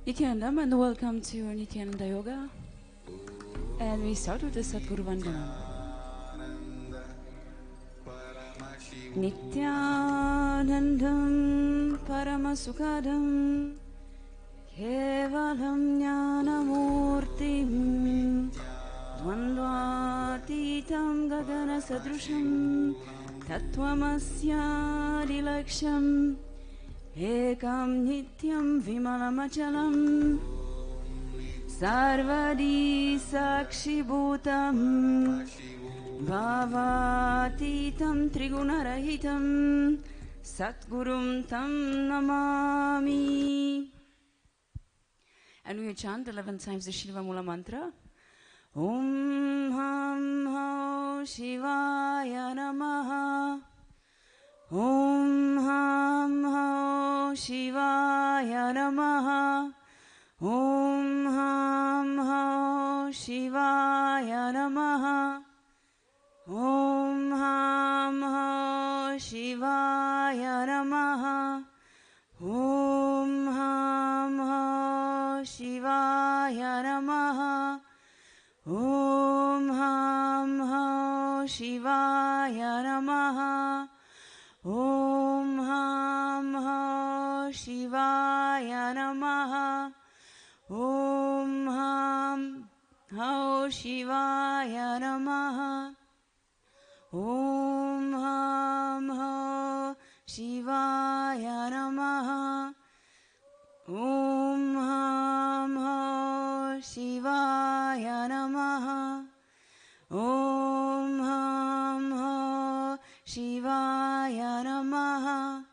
Nithyananda and welcome to Nithyananda Yoga. And we start with the Sadguru Vandanam. Nithyanandam Paramasukadam Kevalam Jnanamurtim Dvandvatitam Gagana Sadrusham Tattvamasya Ekam Nityam Vimalamachalam Sarvadi Sakshibhutam Bhavatitam Trigunarahitam Satgurum Tam Namami. And we chant 11 times the Shiva Mula mantra. Om Ham Ho Shivaya Namaha. Om Ham Ho Shivaya Namaha. Om Ham Ho Shivaya Namaha. Om Ham Ho Shivaya Namaha. Om Ham Ho Shivaya Namaha. Om Ham Ho Shivaya Namaha. Om Ham Ho Shivaya Namaha. Om Ham Ho Shivaya Namaha. Om Ham Ho Shivaya Namaha. Om Ham Ho Shivaya Namaha. Om Ham Ho Shivaya Namaha.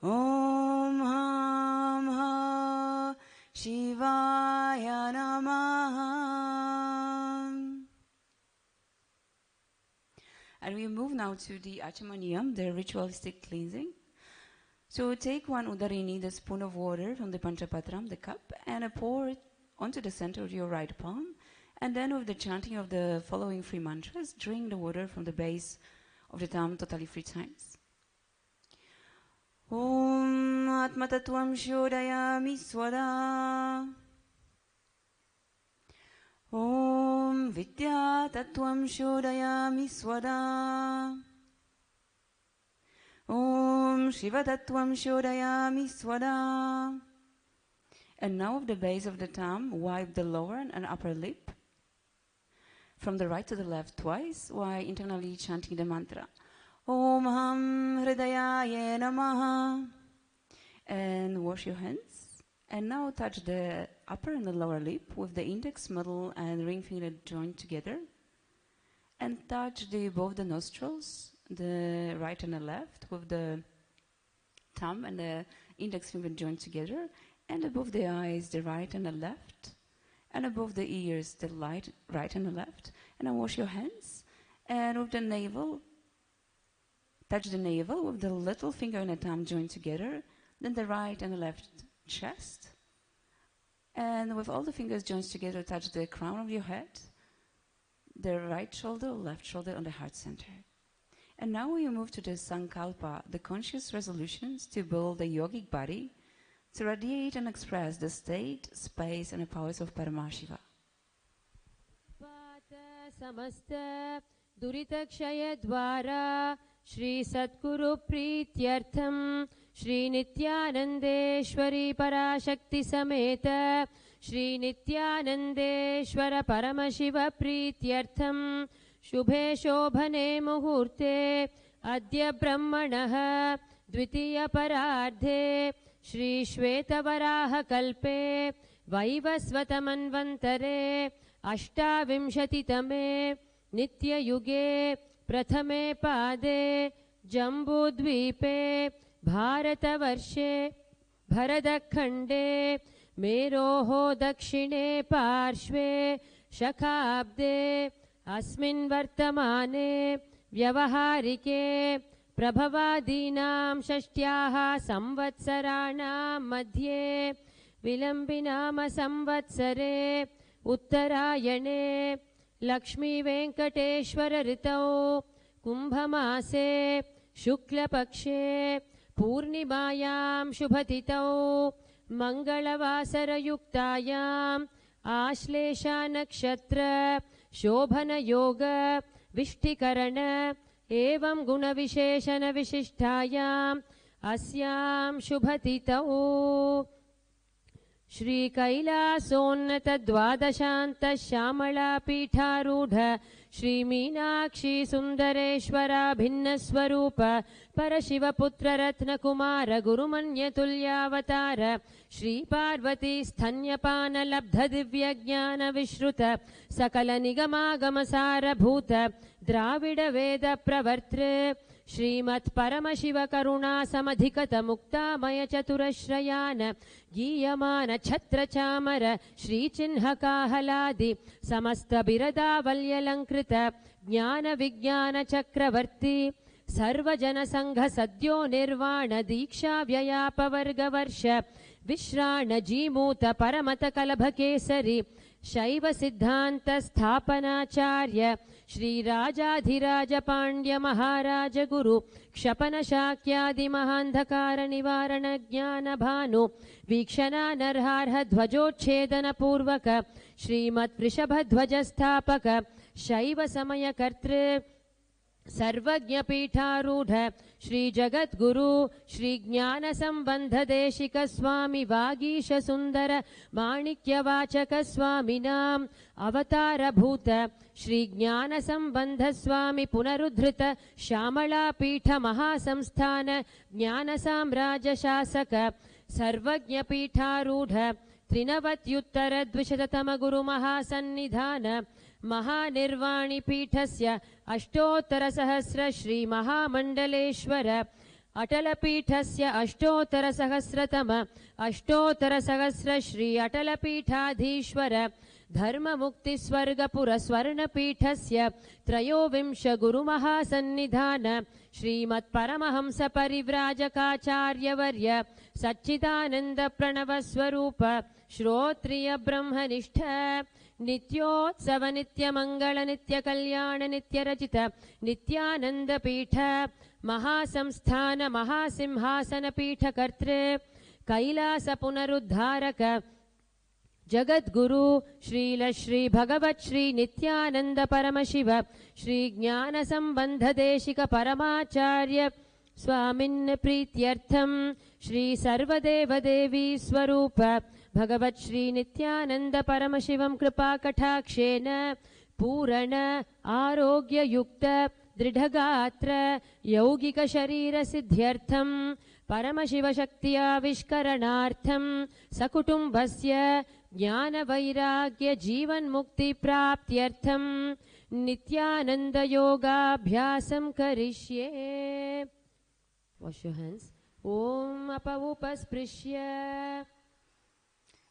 Om Ham Ho Shivaya Namaha. And we move now to the Achamaniyam, the ritualistic cleansing. So take one udarini, the spoon of water from the Panchapatram, the cup, and pour it onto the center of your right palm. And then with the chanting of the following 3 mantras, drink the water from the base of the thumb totally 3 times. Om Atmatatvam Shodayami Swada. Om Vidya Tattvam Shodayami Swada. Om Shiva Tattvam Shodayami Swada. And now with the base of the thumb, wipe the lower and upper lip from the right to the left twice while internally chanting the mantra. Om Ham Hridayaya Namaha. And wash your hands. And now touch the upper and the lower lip with the index, middle, and ring finger joined together. And touch both the nostrils, the right and the left, with the thumb and the index finger joined together. And above the eyes, the right and the left. And above the ears, the right and the left. And now wash your hands. And with the navel, touch the navel with the little finger and the thumb joined together. Then the right and the left chest. And with all the fingers joined together, touch the crown of your head, the right shoulder, left shoulder, and the heart center. And now we move to the Sankalpa, the conscious resolutions to build the yogic body, to radiate and express the state, space, and the powers of Paramashiva. Samasta Duritakshaya Dwara Shri Sadguru Prityartham Shri Nithyanandeshwari Parashakti Sameta Shri Nithyanandeshwara Paramashiva Prityartham Shubhe Shobhane Muhurte Adya Brahmanah Dvitiya Parardhe Shri Shvetavaraha Kalpe Vaivasvatamanvantare Ashtavimshatitame Nitya Yuge Prathame Pade Jambudvipe Bharatavarshe Bharadakhande Meroho Dakshine Parshve Shakhabde Asmin Vartamane Vyavaharike Prabhavadinam Shashtyaha Samvatsaranam Madhye Vilambinama Samvatsare Uttarayane Lakshmi Venkateshwara Ritau Kumbhamase Shukla Pakshe Purnimayam Shubhatitau मङ्गलवासरयुक्तायाम् Ashlesha नक्षत्र शोभनयोग विष्टिकरण एवं गुणविशेषण विशिष्टायाम् अस्यां शुभतिथौ श्री कैलासोन्नत द्वादशान्त श्यामला पीठारूढ श्री मीनाक्षी सुन्दरेश्वरा भिन्न स्वरूप परशिवपुत्र रत्नकुमार गुरुमन्यतुल्यावतार श्री पार्वती स्तन्यपान लब्ध दिव्य ज्ञान विश्रुत सकल निगमागम सारभूत द्राविड वेद प्रवर्तृ श्रीमत् परमशिव करुणा समधिकत मुक्तामय चतुरश्रयान गीयमान छत्र चामर श्रीचिह्न काहलादि समस्त बिरदावल्यलंकृत ज्ञान विज्ञान चक्रवर्ती सर्वजन संघ सद्यो निर्वाण दीक्षा व्ययापवर्ग वर्ष विश्राण जीमूत परमत कलभ केसरी शैव सिद्धांत स्थापनाचार्य श्री राजाधिराज पांड्य महाराज गुरु क्षपन शाक्यादि महांधकार निवारण ज्ञान भानु वीक्षणा नरहार्ह ध्वजोच्छेदन पूर्वक श्रीमत् वृषभ ध्वज स्थापक शैव समय कर्तृ सर्वज्ञ पीठारूढ़ श्री जगद्गुरु श्री ज्ञान संबंध देशिक स्वामी वागीश सुंदर माणिक्य वाचक स्वामिनाम अवतार भूत श्री ज्ञान संबंध स्वामी पुनरुद्धृत श्यामला पीठ महासंस्थान ज्ञान साम्राज्य शासक सर्वज्ञ पीठारूढ़ त्रिनवत्युत्तर द्विशततम गुरु महासन्निधान महानिर्वाणी पीठस्य अष्टोत्तर सहस्र श्री महामंडलेश्वर अटल पीठस्य अष्टोत्तर सहस्रतम अष्टोत्तर सहस्र श्री अटल पीठाधीश्वर धर्म मुक्ति स्वर्गपुर स्वर्ण पीठस्य त्रयोविंश गुरु महासन्निधान श्रीमत् परमहंस परिव्राजकाचार्यवर्य सच्चिदानंद प्रणव स्वरूप श्रोत्रिय ब्रह्मनिष्ठ नित्योत्सव नित्य मंगल नित्य कल्याण नित्य रचित नित्यानंद पीठ महासंस्थान महासिंहासन पीठ कर्तृ कैलास पुनरुद्धारक जगद्गुरु श्रील श्री भगवत श्री नित्यानंद परमशिव श्री ज्ञान संबंध देशिक परमाचार्य स्वामिन् प्रीत्यर्थम श्री सर्वदेव देवी स्वरूप भगवत श्री नित्यानंद परमशिवं कृपा कटाक्षेन पूर्ण आरोग्य युक्त दृढ़गात्र यौगिक शरीर सिद्ध्यर्थम परमशिव शक्ति आविष्करणार्थम सकुटुंबस्य ज्ञान वैराग्य जीवन मुक्ति प्राप्त्यर्थम नित्यानंद योगाभ्यासं करिष्ये. Wash your hands. Om apaupasprisya.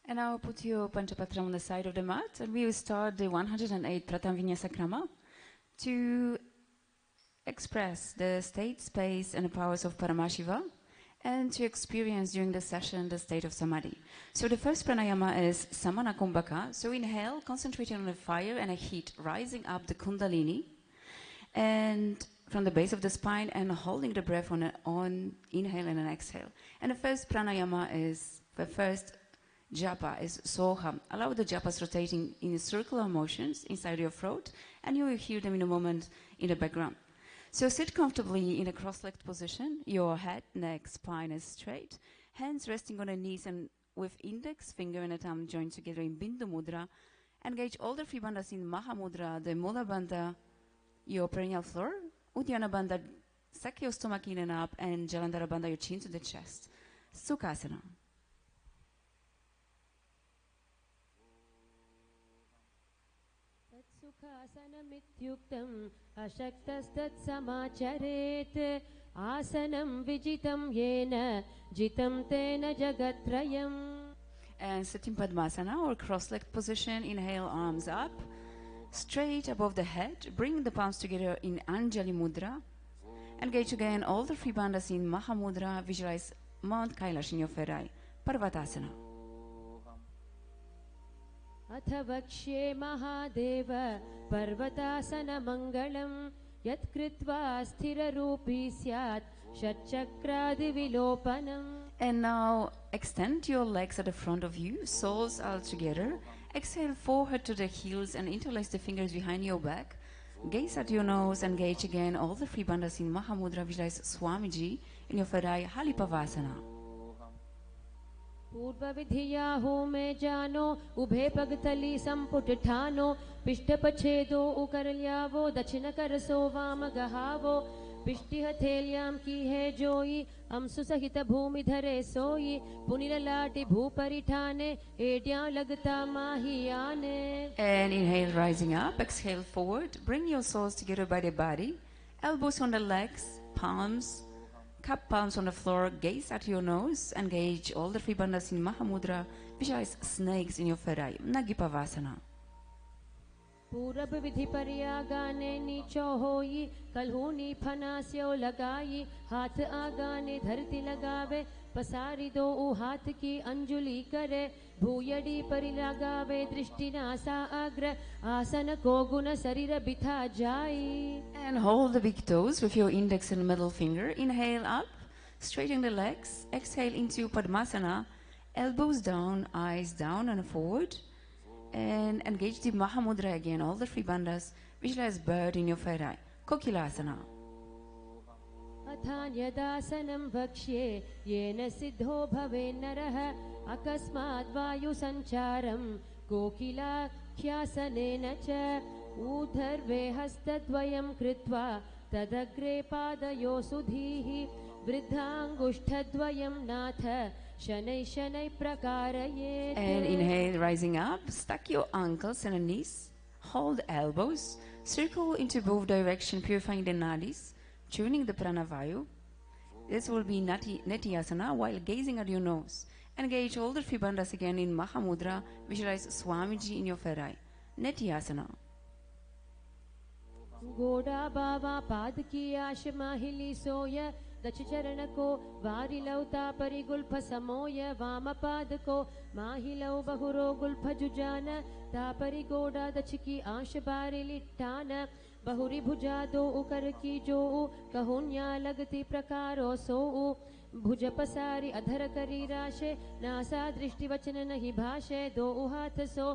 And now put your Panchapatra on the side of the mat, and we will start the 108 Pratham Vinyasa Krama to express the state, space, and the powers of Paramashiva, and to experience during the session the state of Samadhi. So the first pranayama is Samana Kumbhaka. So inhale, concentrating on the fire and a heat rising up the Kundalini, and from the base of the spine, and holding the breath on inhale and an exhale. And the first pranayama is the first japa is Soham. Allow the japas rotating in circular motions inside your throat, and you will hear them in a moment in the background. So sit comfortably in a cross-legged position. Your head, neck, spine is straight. Hands resting on the knees, and with index finger and the thumb joined together in Bindu Mudra. Engage all the three bandhas in Maha Mudra, the Mula Bandha, your perineal floor, Uddiyana Bandha, suck your stomach in and up, and Jalandhara Bandha, your chin to the chest. Sukhasana. सुखासनमित्युक्तम् अशक्तस्तत्समाचरेत् आसनं विजितं येन जितं तेन जगत्त्रयम्. And sit in Padmasana or cross-legged position. Inhale, arms up, straight above the head. Bring the palms together in Anjali Mudra. Engage again all the three bandhas in Maha Mudra. Visualize Mount Kailash in your ferai. Parvatasana. अथ वक्ष्ये महादेव पर्वतासनमङ्गलं यत्कृत्वा स्थिररूपी स्यात् षट्चक्रादिविलोपनम्. And now extend your legs at the front of you, soles all together. Exhale, forehead to the heels and interlace the fingers behind your back. Gaze at your nose, engage again all the three bandhas in Mahamudra. Visualize Swamiji in your Farai Halipavasana. पूर्व विधिया हो मैं जानो उभे पगतली संपुट ठानो पिष्ट पछेदो उकर ल्यावो दक्षिण कर सो वाम गहावो पिष्टि हथेल्याम की है जोई अंसु सहित भूमि धरे सोई पुनिर लाटी भूपरि ठाने एड्या लगता माही आने. And inhale, rising up. Exhale, forward. Bring your soles together by the body. Elbows on the legs, palms. Cup palms on the floor, gaze at your nose, engage all the three bandhas in Mahamudra. Visualize snakes in your Farai, Nagipavasana. पूरब विधि पर्यागाने नीचो होई कलहूनी फनास्यो लगाई हाथ आगाने धरती लगावे पसारी दो हाथ की अंजुली करे भूयडी परि लगावे दृष्टि नासा अग्र आसन को गुण शरीर बिथा जाई. And hold the big toes with your index and middle finger. Inhale up, straighten the legs. Exhale into Padmasana, elbows down, eyes down and forward. And engage the Mahamudra again, all the three bandhas. Visualize bird in your Farai, Kokilasana. अथान्यदासनं वक्ष्ये येन सिद्धो भवे नरः अकस्मात् वायु संचारं कोकिलाख्यासनेन च ऊर्ध्वे हस्तद्वयं कृत्वा तदग्रे पादयो सुधीः वृद्धाङ्गुष्ठद्वयं नाथ शनै शनै प्रकारयेत्. And inhale, rising up. Stack your ankles and knees. Hold elbows. Circle into both directions, purifying the nadis, tuning the pranavayu. This will be Nithyananda while gazing at your nose. Engage all the three bandhas again in Mahamudra. Visualize Swamiji in your Farai. Nithyananda. गोड़ा बावा पाद की आश माहिली सोय दच चरण को वारिलौता परिगुल्फ समोय वाम पाद को माहिलौ बहुरो Gulf जुजान तापरि गोड़ा दच की आश बारी लिट्टान बहुरी भुजा दो उकर की जो कहुन्या लगती प्रकारो सो भुज पसारी अधर करी राशे नासा दृष्टि वचन नहीं भाषे दो हाथ सो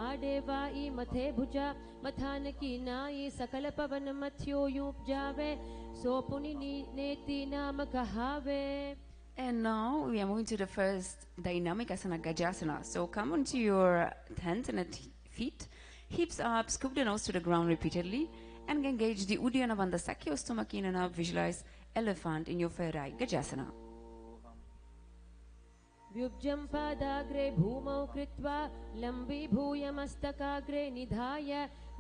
आडे वाई मथे भुजा मथान की नाई सकल पवन मथ्यो यूप जावे सो पुनि नेति नाम कहावे. And now we are moving to the first dynamic asana, Gajasana. So come onto your hands and feet, hips up, scoop the nose to the ground repeatedly, and engage the Uddiyana Bandha Sakya Stomakinana. Visualize elephant in your Farai, Gajasana. व्युब्जं पादाग्रे भूमौ कृत्वा लम्बी भूय मस्तकाग्रे निधाय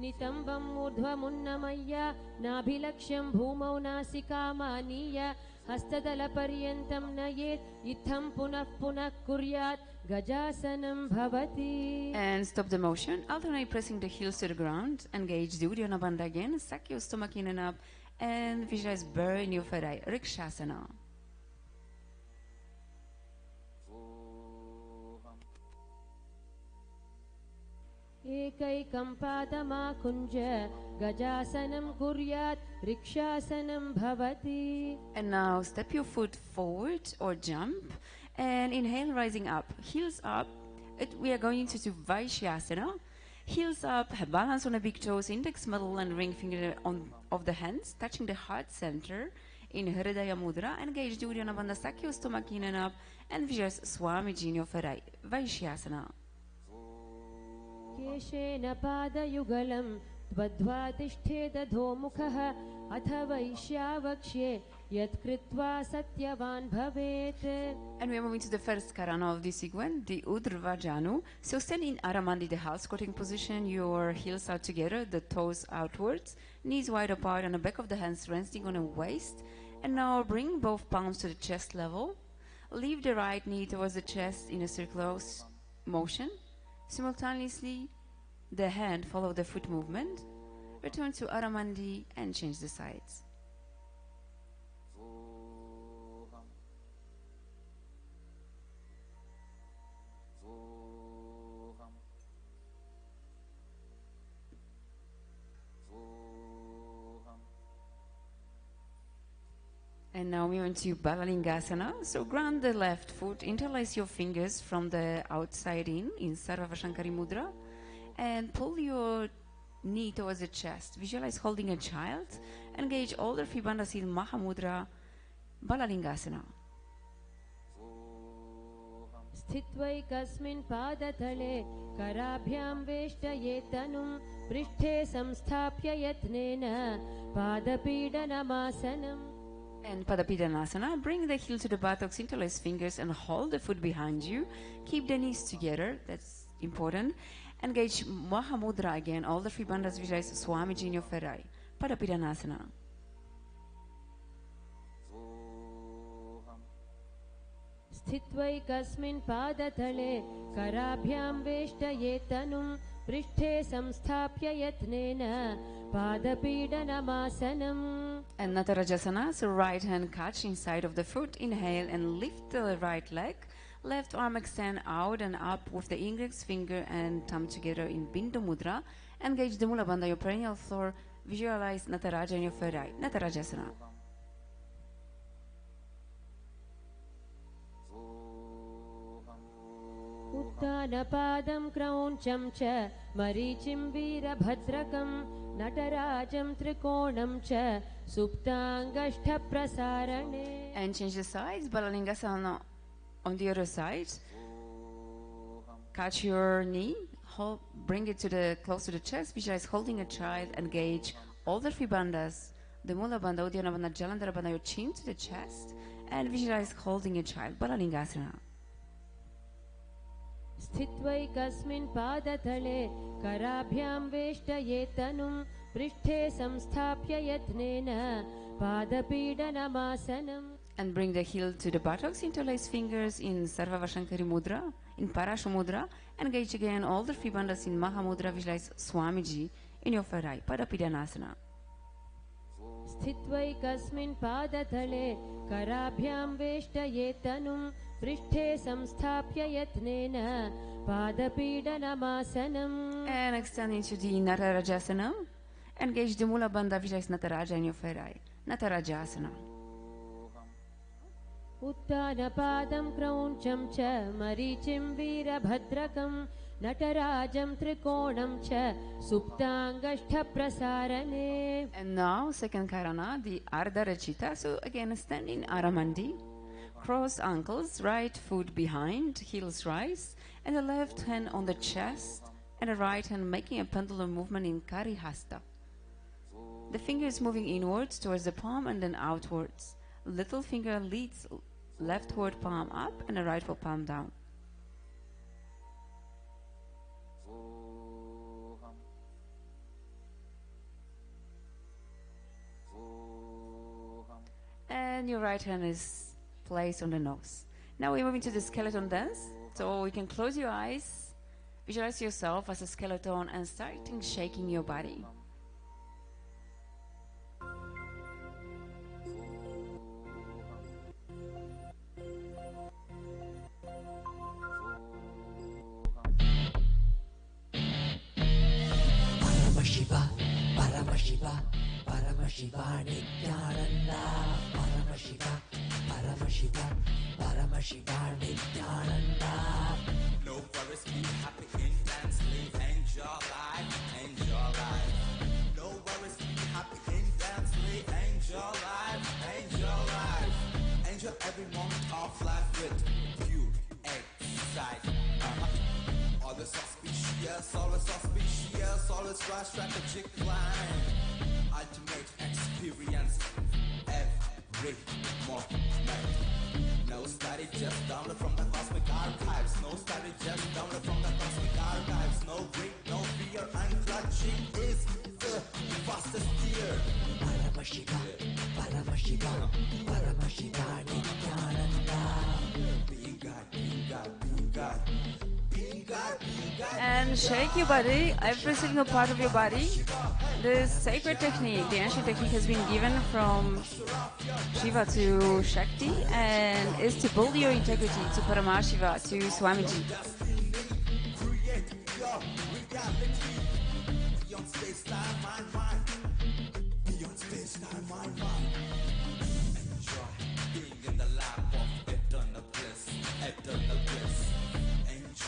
नितम्बं ऊर्ध्वमुन्नमय्य नाभिलक्ष्यं भूमौ नासिकामानीय हस्तदलपर्यन्तं नयेत् इत्थं पुनः पुनः कुर्यात् गजासनं भवति. And stop the motion. Alternate pressing the heels to the ground. Engage the Uddiyana Bandha again. Sakya Stomakinana and visualize bird in your Farai, Rikshasana. एकैकं पादमाकुञ्ज गजासनं कुर्यात् रिक्षासनं भवति. And now step your foot forward or jump and inhale, rising up, heels up. We are going into Vaishyasana. Heels up, balance on the big toes, index, middle and ring finger of the hands, touching the heart center in Hridaya Mudra. Engage the Uddiyana Bandha Sakya Stomakinana up and visualize Swamiji in your Farai, Vaishyasana. केशेन पादयुगलं त्वद्वा तिष्ठेदधोमुखः अथ वैश्यावक्ष्ये यत्कृत्वा सत्यवान् भवेत्. And we are moving to the first karana of this sequence, the Udrvajanu. So stand in Aramandi, the half squatting position, your heels are together, the toes outwards, knees wide apart, and the back of the hands resting on the waist. And now bring both palms to the chest level. Leave the right knee towards the chest in a circular motion. Simultaneously, the hand follow the foot movement. Return to Aramandi and change the sides. And And now we went to Balalingasana. So ground the left foot, interlace your fingers from the outside in Sarvavashankari Mudra, and pull your knee towards the chest. Visualize holding a child. Engage all the three bandhas in Mahamudra, Balalingasana. स्थित्वैकस्मिन् पादतले कराभ्यां वेष्टयेतनुं पृष्ठे संस्थाप्य यत्नेन पादपीडनमासनम्. And Padapidanasana, bring the heel to the buttocks, interlace fingers and hold the foot behind you. Keep the knees together, that's important. Engage Mahamudra again, all the three bandhas visualize Swamiji in your ferai. Padapidanasana. स्थित्वैकस्मिन् पादतले कराभ्यां वेष्टयेतनुं पृष्ठे संस्थाप्य यत्नेन पादपीडनमासनम्. And Natarajasana, so right hand catch inside of the foot, inhale and lift the right leg. Left arm extend out and up with the index finger and thumb together in Bindu Mudra. Engage the Mula Bandha, your perennial floor. Visualize Nataraja in your ferai. Natarajasana. उत्तानपादं क्रौञ्चं च मरीचिं वीरभद्रकं नटराजं त्रिकोणं च सुप्ताङ्गष्ठप्रसारणे. And change the sides. Balalingasana on the other side. Catch your knee. Bring it close to the chest. Visualize holding a child. Engage all the three bandhas. The Mula Bandha, Uddiyana Bandha, Jalandhara Bandha, your chin to the chest. And visualize holding a child. Balalingasana. स्थित्वैकस्मिन् पादतले कराभ्यां वेष्टयेतनुं पृष्ठे संस्थाप्य यत्नेन पादपीडनमासनम्. And bring the heel to the buttocks, interlace fingers in Sarvavashankari Mudra, in Parashu Mudra. Engage again all the three bandhas in Mahamudra. Visualize Swamiji in your ferai. Padapidanasana. स्थित्वैकस्मिन् पादतले कराभ्यां वेष्टयेतनुं पृष्ठे संस्थाप्य यत्नेन पादपीडनमासनम्. And extend into the Natarajasana. Engage the Mula Bandha. Visualize Nataraja in your ferai. Natarajasana. उत्तानपादं क्रौञ्चं च मरीचिं वीरभद्रकं नटराजं त्रिकोणं च सुप्ताङ्गष्ठप्रसारणे. And now, second Karana, the Ardha Rachita. So again, stand in Aramandi. Cross ankles, right foot behind, heels rise, and the left hand on the chest, and the right hand making a pendulum movement in Karihasta. The fingers moving inwards towards the palm and then outwards. Little finger leads leftward palm up and the rightward palm down. And your right hand is placed on the nose. Now we're moving to the skeleton dance. So you can close your eyes, visualize yourself as a skeleton and starting shaking your body. Paramashiva, Paramashiva, Paramashiva, Nithyananda, Paramashiva, Paramashiva, Paramashiva, Nithyananda. No worries, be happy in dance, live, enjoy life, enjoy life. No worries, be happy in dance, live, enjoy life, enjoy life. Enjoy every moment of life with pure excitement. Always auspicious, always right strategic line. Ultimate experience every moment. No study, just download from the cosmic archives. No study, just download from the cosmic archives. No greed, no fear, and clutching is the fastest gear. Paramashiva, Paramashiva, Paramashiva, Nithyananda. Being God, being God, being God. Being God, being God. And shake your body, every single part of your body. The sacred technique, the ancient technique has been given from Shiva to Shakti and is to build your integrity to Paramashiva, to Swamiji. Create your reality. Beyond space, time, mind, mind. Beyond space, time, mind, mind. Enjoy.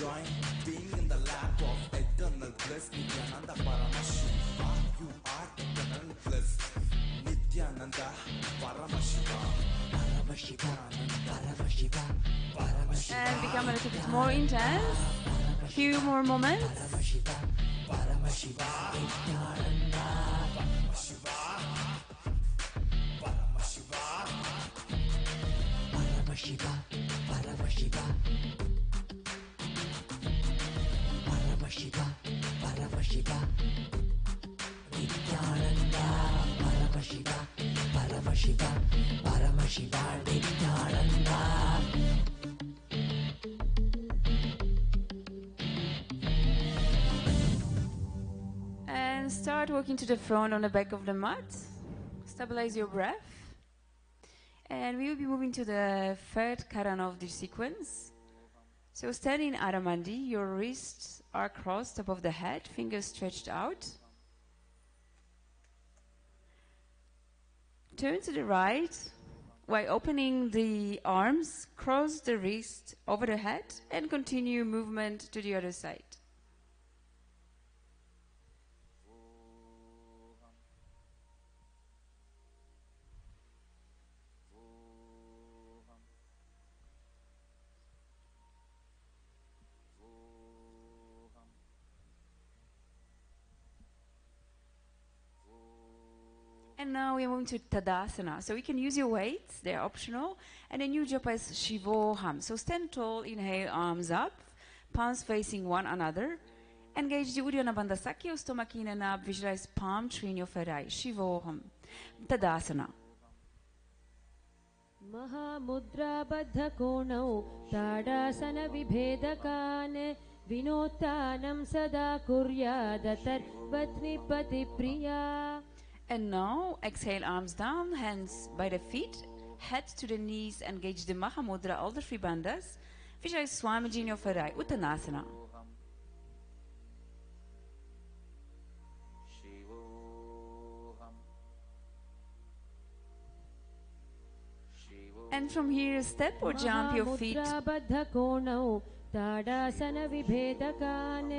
enjoying being in the lap of eternal bliss. Nithyananda Paramashiva, you are eternal bliss. Nithyananda Paramashiva, Paramashiva, Paramashiva, Paramashiva, And become a little bit more intense. Few more moments. Paramashiva, Paramashiva, Nithyananda, Paramashiva, Paramashiva, Paramashiva, Paramashiva, Paramashiva, Paramashiva, Nithyananda, Paramashiva, Paramashiva, Paramashiva, Nithyananda. And start walking to the front on the back of the mat. Stabilize your breath. And we will be moving to the third karana of this sequence. So stand in Aramandi, your wrists are crossed above the head, fingers stretched out. Turn to the right while opening the arms, cross the wrist over the head and continue movement to the other side. And now we are moving to Tadasana. So we can use your weights, they're optional. And then you jump as Shivoham. So stand tall, inhale, arms up, palms facing one another. Engage the Uddiyana Bandha Sakya, stomach in and up, visualize palm tree in your third eye. Shivoham. Tadasana. महामुद्राबद्धकोणौ ताडासनविभेदकान् विनोत्तानं सदा कुर्यादतर्वत्निपतिप्रिया. And now, exhale, arms down, hands by the feet, head to the knees, engage the Mahamudra, all the three bandhas. Visualize Swamiji in your third eye, Uttanasana. And from here, step or jump your feet. महामुद्राबद्धकोणौ ताडासनविभेदकान्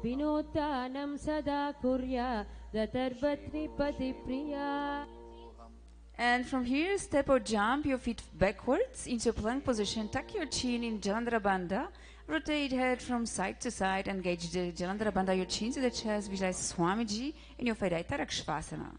विनोत्तानं सदा कुर्यादतर्वत्निपतिप्रिया. And from here, step or jump your feet backwards into plank position. Tuck your chin in Jalandhara Bandha. Rotate head from side to side. Engage the Jalandhara Bandha, your chin to the chest. Visualize Swamiji in your third eye, Tarakshvasana.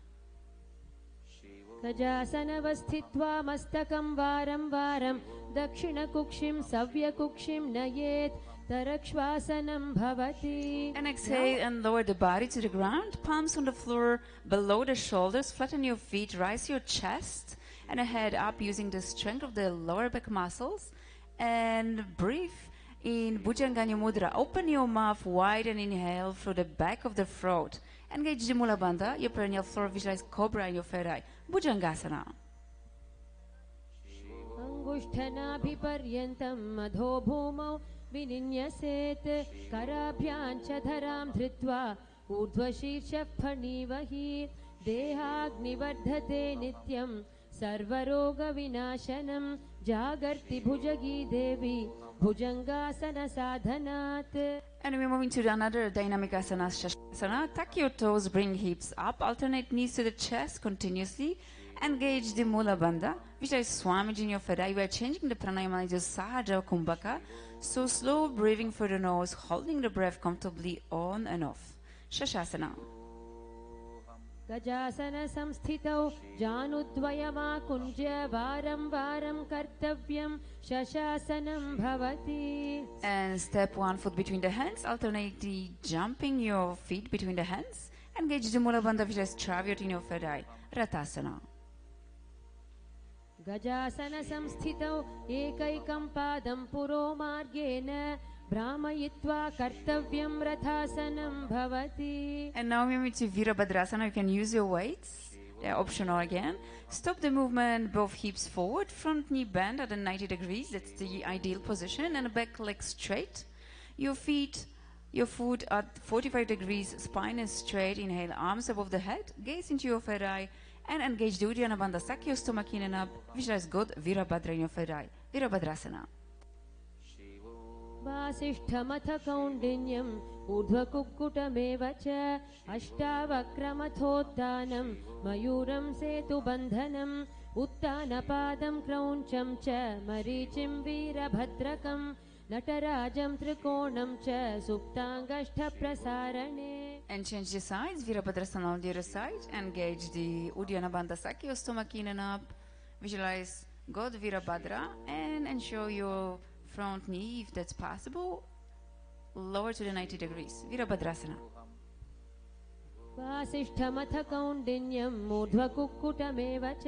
गजासनवस्थित्वा मस्तकं वारं वारं दक्षिणकुक्षिं सव्यकुक्षिं नयेत् तरक्श्वासनं भवति. And exhale and lower the body to the ground. Palms on the floor below the shoulders. Flatten your feet. Rise your chest and the head up using the strength of the lower back muscles. And breathe in Bhujanganya Mudra. Open your mouth wide and inhale through the back of the throat. Engage the Mula Bandha, your perennial floor. Visualize Cobra in your third eye. Bhujangasana. अङ्गुष्ठनाभिपर्यन्तं मधो भूमौ विनिन्यसेत् कराभ्यां च धरां धृत्वा ऊर्ध्वशीर्षः फणीवहि देहाग्निवर्धते नित्यं सर्वरोगविनाशनं जागर्ति भुजगी देवी भुजङ्गासनसाधनात्. And we're moving to another dynamic asana, Shasana. Tuck your toes, bring hips up, alternate knees to the chest continuously. Engage the Mula Bandha. Visualize Swamiji in your third eye. We are changing the pranayama into Sahaja Kumbhaka. So slow breathing through the nose, holding the breath comfortably on and off. Shashasana. गजासनसंस्थितौ जानुद्वयमाकुञ्ज्य वारं वारं कर्तव्यं शशासनं भवति. And step one foot between the hands, alternately jumping your feet between the hands. Engage the Mula Bandha, visualize Travyot in your third eye. Ratasana. गजासनसंस्थितौ एकैकं पादं पुरोमार्गेण भ्रामयित्वा कर्तव्यं रथासनं भवति. And now we're moving to Virabhadrasana. You can use your weights. They're optional again. Stop the movement, both hips forward, front knee bend at a 90 degrees. That's the ideal position. And the back leg straight. Your foot at 45 degrees, spine is straight. Inhale, arms above the head. Gaze into your third eye. And engage the Uddiyana Bandha Sakya, stomach in and up. Visualize God, Virabhadra in your third eye. Virabhadrasana. वासिष्ठमथ कौण्डिन्यम् ऊर्ध्वकुक्कुटमेव च अष्टावक्रमथोत्थानं मयूरं सेतुबन्धनम् उत्तानपादं क्रौञ्चं च मरीचिं वीरभद्रकं नटराजं त्रिकोणं च सुप्ताङ्गष्ठप्रसारणे. And change the sides. Virabhadrasana on the other side. Engage the Uddiyana Bandha Sakya stomach in and up. Visualize God Virabhadra and ensure your front knee, if that's possible, lower to the 90 degrees. Virabhadrasana. वासिष्ठमथ कौण्डिन्यम् ऊर्ध्वकुक्कुटमेव च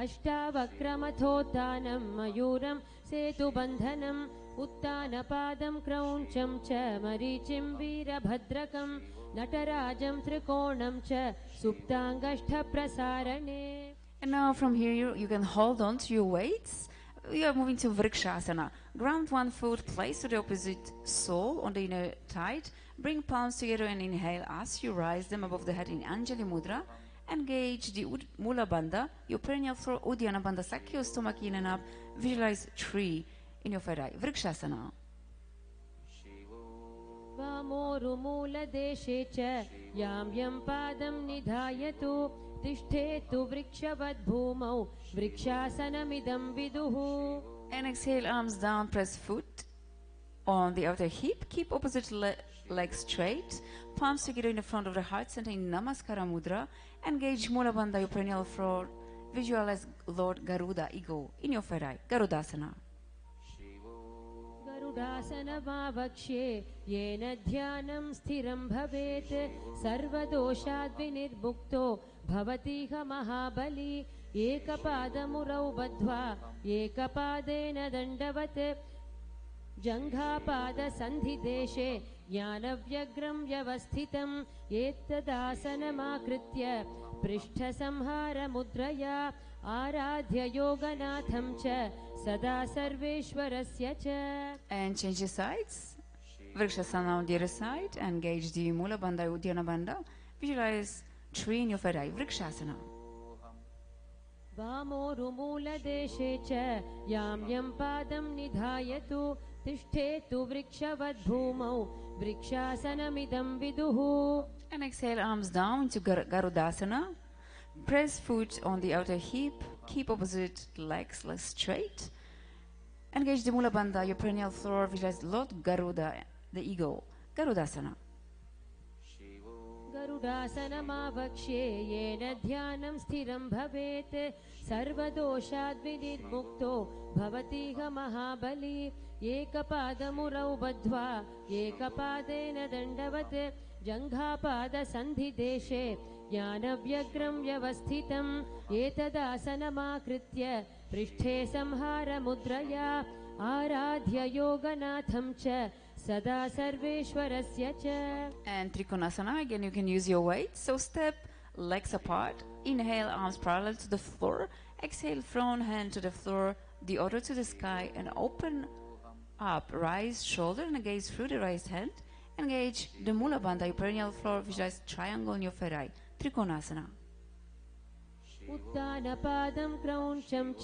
अष्टावक्रमथोत्थानं मयूरं सेतुबन्धनम् उत्तानपादं क्रौञ्चं च मरीचिं वीरभद्रकं नटराजं त्रिकोणं च सुप्ताङ्गष्ठप्रसारणे. And now from here you can hold on to your weights. We are moving to Vrikshasana. Ground one foot, place to the opposite sole on the inner thigh. Bring palms together and inhale as you rise them above the head in Anjali Mudra. Engage the Mula Bandha, your perineal floor, Uddiyana Bandha Sakya, stomach in and up. Visualize tree in your third eye. Vrikshasana. वामोरुमूलदेशे च यां यं पादं निधायतु तिष्ठेतु वृक्षवद्भूमौ वृक्षासनमिदं विदुः. And exhale, arms down, press foot on the outer hip. Keep opposite leg straight. Palms together in the front of the heart center in Namaskara Mudra. Engage Mula Bandha, your perineal floor. Visualize Lord Garuda, ego, in your third eye. Garudasana. गरुडासनमावक्ष्ये येन ध्यानं स्थिरं भवेत् सर्वदोषाद्विनिर्मुक्तो भवतीह महाबली. एकपादमुरौ बद्ध्वा एकपादेन दण्डवत् जङ्घापादसन्धिदेशे ज्ञानव्यग्रं व्यवस्थितम् एतदासनमाकृत्य पृष्ठसंहारमुद्रया आराध्य योगनाथं च सदा सर्वेश्वरस्य च. And change the sides. Vrikshasana on the other side. Engage the Mula Bandha, Uddiyana Bandha. Visualize tree in your third eye. Vrikshasana. वामोरुमूलदेशे च यां यं पादं निधायतु तिष्ठेतु वृक्षवद्भूमौ वृक्षासनमिदं विदुः. And exhale, arms down into Garudasana. Press foot on the outer hip. Keep opposite legs straight. Engage the Mula Bandha, your perineal floor. Visualize Lord Garuda, the eagle. Garudasana. गरुडासनमावक्ष्ये येन ध्यानं स्थिरं भवेत् सर्वदोषाद्विनिर्मुक्तो भवतीह महाबली. एकपादमुरौ बद्ध्वा एकपादेन दण्डवत् जङ्घापादसन्धिदेशे ज्ञानव्यग्रं व्यवस्थितम् एतदासनमाकृत्य पृष्ठे संहारमुद्रया आराध्य योगनाथं च सदा सर्वेश्वरस्य च. And Trikonasana, again you can use your weight. So step legs apart. Inhale, arms parallel to the floor. Exhale, front hand to the floor, the other to the sky, and open up. Rise shoulder and gaze through the right hand. Engage the Mula Bandha, your perineal floor. Visualize triangle in your third eye. Trikonasana. उत्तानपादं क्रौञ्चं च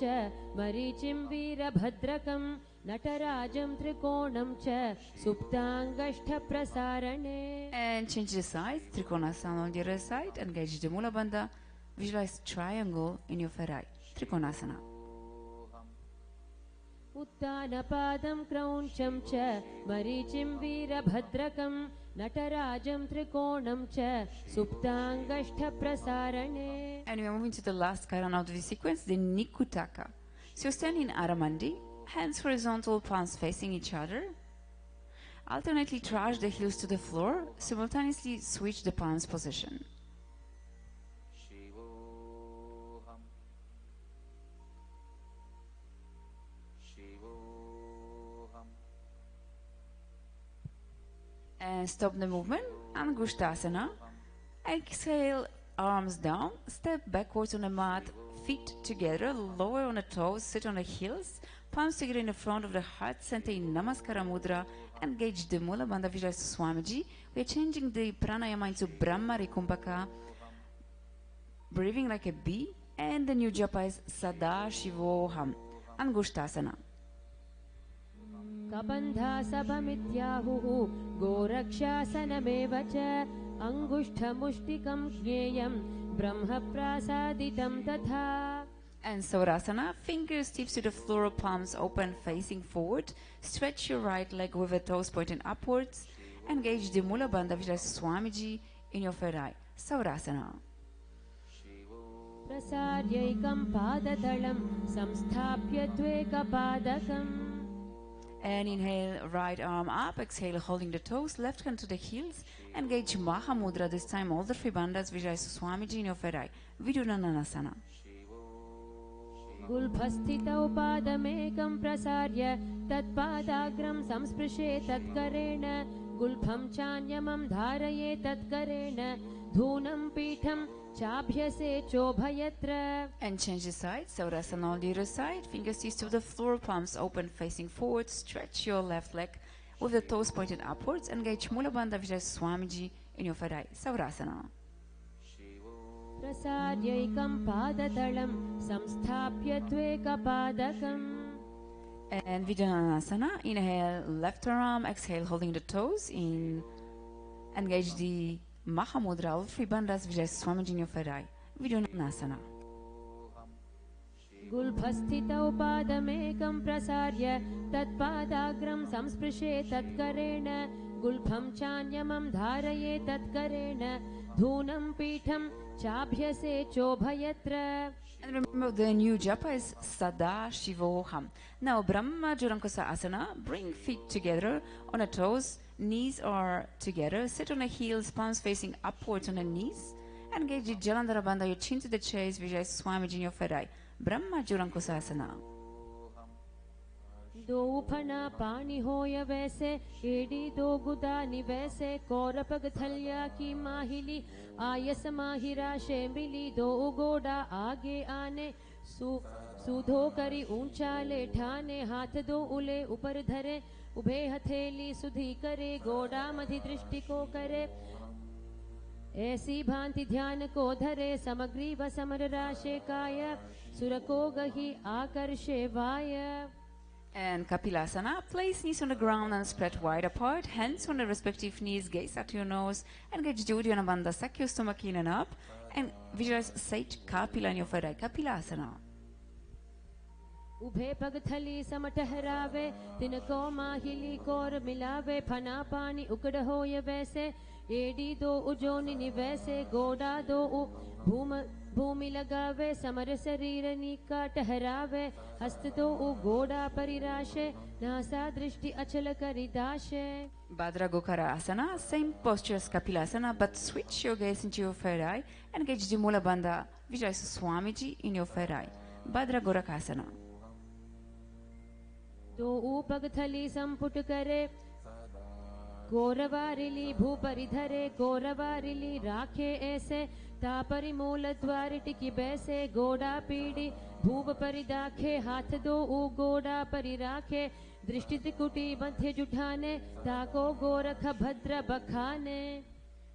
मरीचिं वीरभद्रकं नटराजं त्रिकोणं च सुप्ताङ्गष्ठप्रसारणे. And change the sides. Trikonasana on the other side. Engage the Mula Bandha. Visualize triangle in your third eye. Trikonasana. उत्तानपादं क्रौञ्चं च मरीचिं वीरभद्रकं नटराजं त्रिकोणं च सुप्ताङ्गष्ठप्रसारणे. And we are moving to the last karana of the sequence, the Nikutaka. So you stand in Aramandi, hands horizontal, palms facing each other. Alternately trash the heels to the floor, simultaneously switch the palms position. And stop the movement, Angushtasana. Exhale, arms down, step backwards on the mat, feet together, lower on the toes, sit on the heels, palms together in the front of the heart center in Namaskara Mudra. Engage the Mula Bandha, visualize Swamiji. We are changing the pranayama into Brahma Rikumbhaka, breathing like a bee, and the new japa is Sadashivoham, Angushtasana. कबन्धासभमित्याहुः गोरक्षासनमेव च अङ्गुष्ठमुष्टिकं ज्ञेयं ब्रह्मप्रासादितं तथा. And Saurasana, fingers tips to the floor, palms open facing forward. Stretch your right leg with the toes pointing upwards. Engage the Mula Bandha Vijay Swamiji in your third eye. Saurasana. प्रसार्यैकं पादतलं संस्थाप्य द्वेकपादकम्. And inhale, right arm up. Exhale, holding the toes. Left hand to the heels. Engage Mahamudra. This time, all the three bandhas Vijay Swamiji in your third eye. Vidunanasana. गुल्फस्थितौ पादमेकं प्रसार्य तत्पादाग्रं संस्पृशे तत्करेण गुल्फं चान्यमं धारये तत्करेण धूनं पीठं चाभ्यसे चोभयत्र. And change the side. Saurasana on the other side. Fingers tips to the floor, palms open facing forward. Stretch your left leg with the toes pointed upwards. Engage Mula Bandha Vijay Swamiji in your third eye. Saurasana. प्रसार्यैकं पादतलं संस्थाप्य द्वेकपादकम्. And Vidyanasana. Inhale, left arm. Exhale, holding the toes. In engage the Mahamudra, all three bandhas Vijay Swamiji in your third eye. Vidyanasana. गुल्फस्थितौ पादमेकं प्रसार्य तत्पादाग्रं संस्पृशे तत्करेण गुल्फं चान्यमं धारये तत्करेण धूनं पीठं चाभ्यसे चोभयत्र. And remember, the new japa is Paramashivoham. Now, Brahma Juramkosa Asana. Bring feet together on the toes, knees are together. Sit on the heels, palms facing upwards on the knees. Engage the Jalandhara Bandha, your chin to the chest, Vijay Swamiji in your third eye. Brahma Juramkosa Asana. दो फना पानी होय वैसे AD दो गुदानी वैसे कौरपग थलिया की माहिली आयस माहिरा शेमिली दो गोड़ा आगे आने सूधो करी ऊंचा ले ठाने हाथ दो उले ऊपर धरे उभे हथेली सुधी करे गोड़ा मधि दृष्टि को करे ऐसी भांति ध्यान को धरे समग्री व समर राशे काय सुर को गही आकर्षे वाय. And Kapilasana. Place knees on the ground and spread wide apart. Hands on the respective knees. Gaze at your nose. Engage Uddiyana Bandha. Suck your stomach in and up. And visualize Sate Kapila in your third eye. Kapilasana. उभे पग थली सम ठहरावे तिनको माहिली core मिलावे फना पानी उकड़ होय वैसे AD दो उजोनी निवैसे गोड़ा दो भूमि लगावे समर शरीर नीका ठहरावे हस्त दो गोड़ा परिराशे नासा दृष्टि अचल करिदाशे. Bhadra Gokara Asana. Same posture as Kapilasana, but switch your gaze into your third eye. Engage the Mula Bandha Vijay Swamiji in your third eye. Bhadra Gorakasana. दो पग थली संपुट करे गौरवारिली भूपरिधरे गौरवारिली राखे ऐसे तापरि मूल द्वार टिकी बैसे गोड़ा पीड़ी भूप परिदाखे हाथ दो गोड़ा परिराखे दृष्टि त्रिकुटी मध्य जुठाने ताको गोरख भद्र बखाने.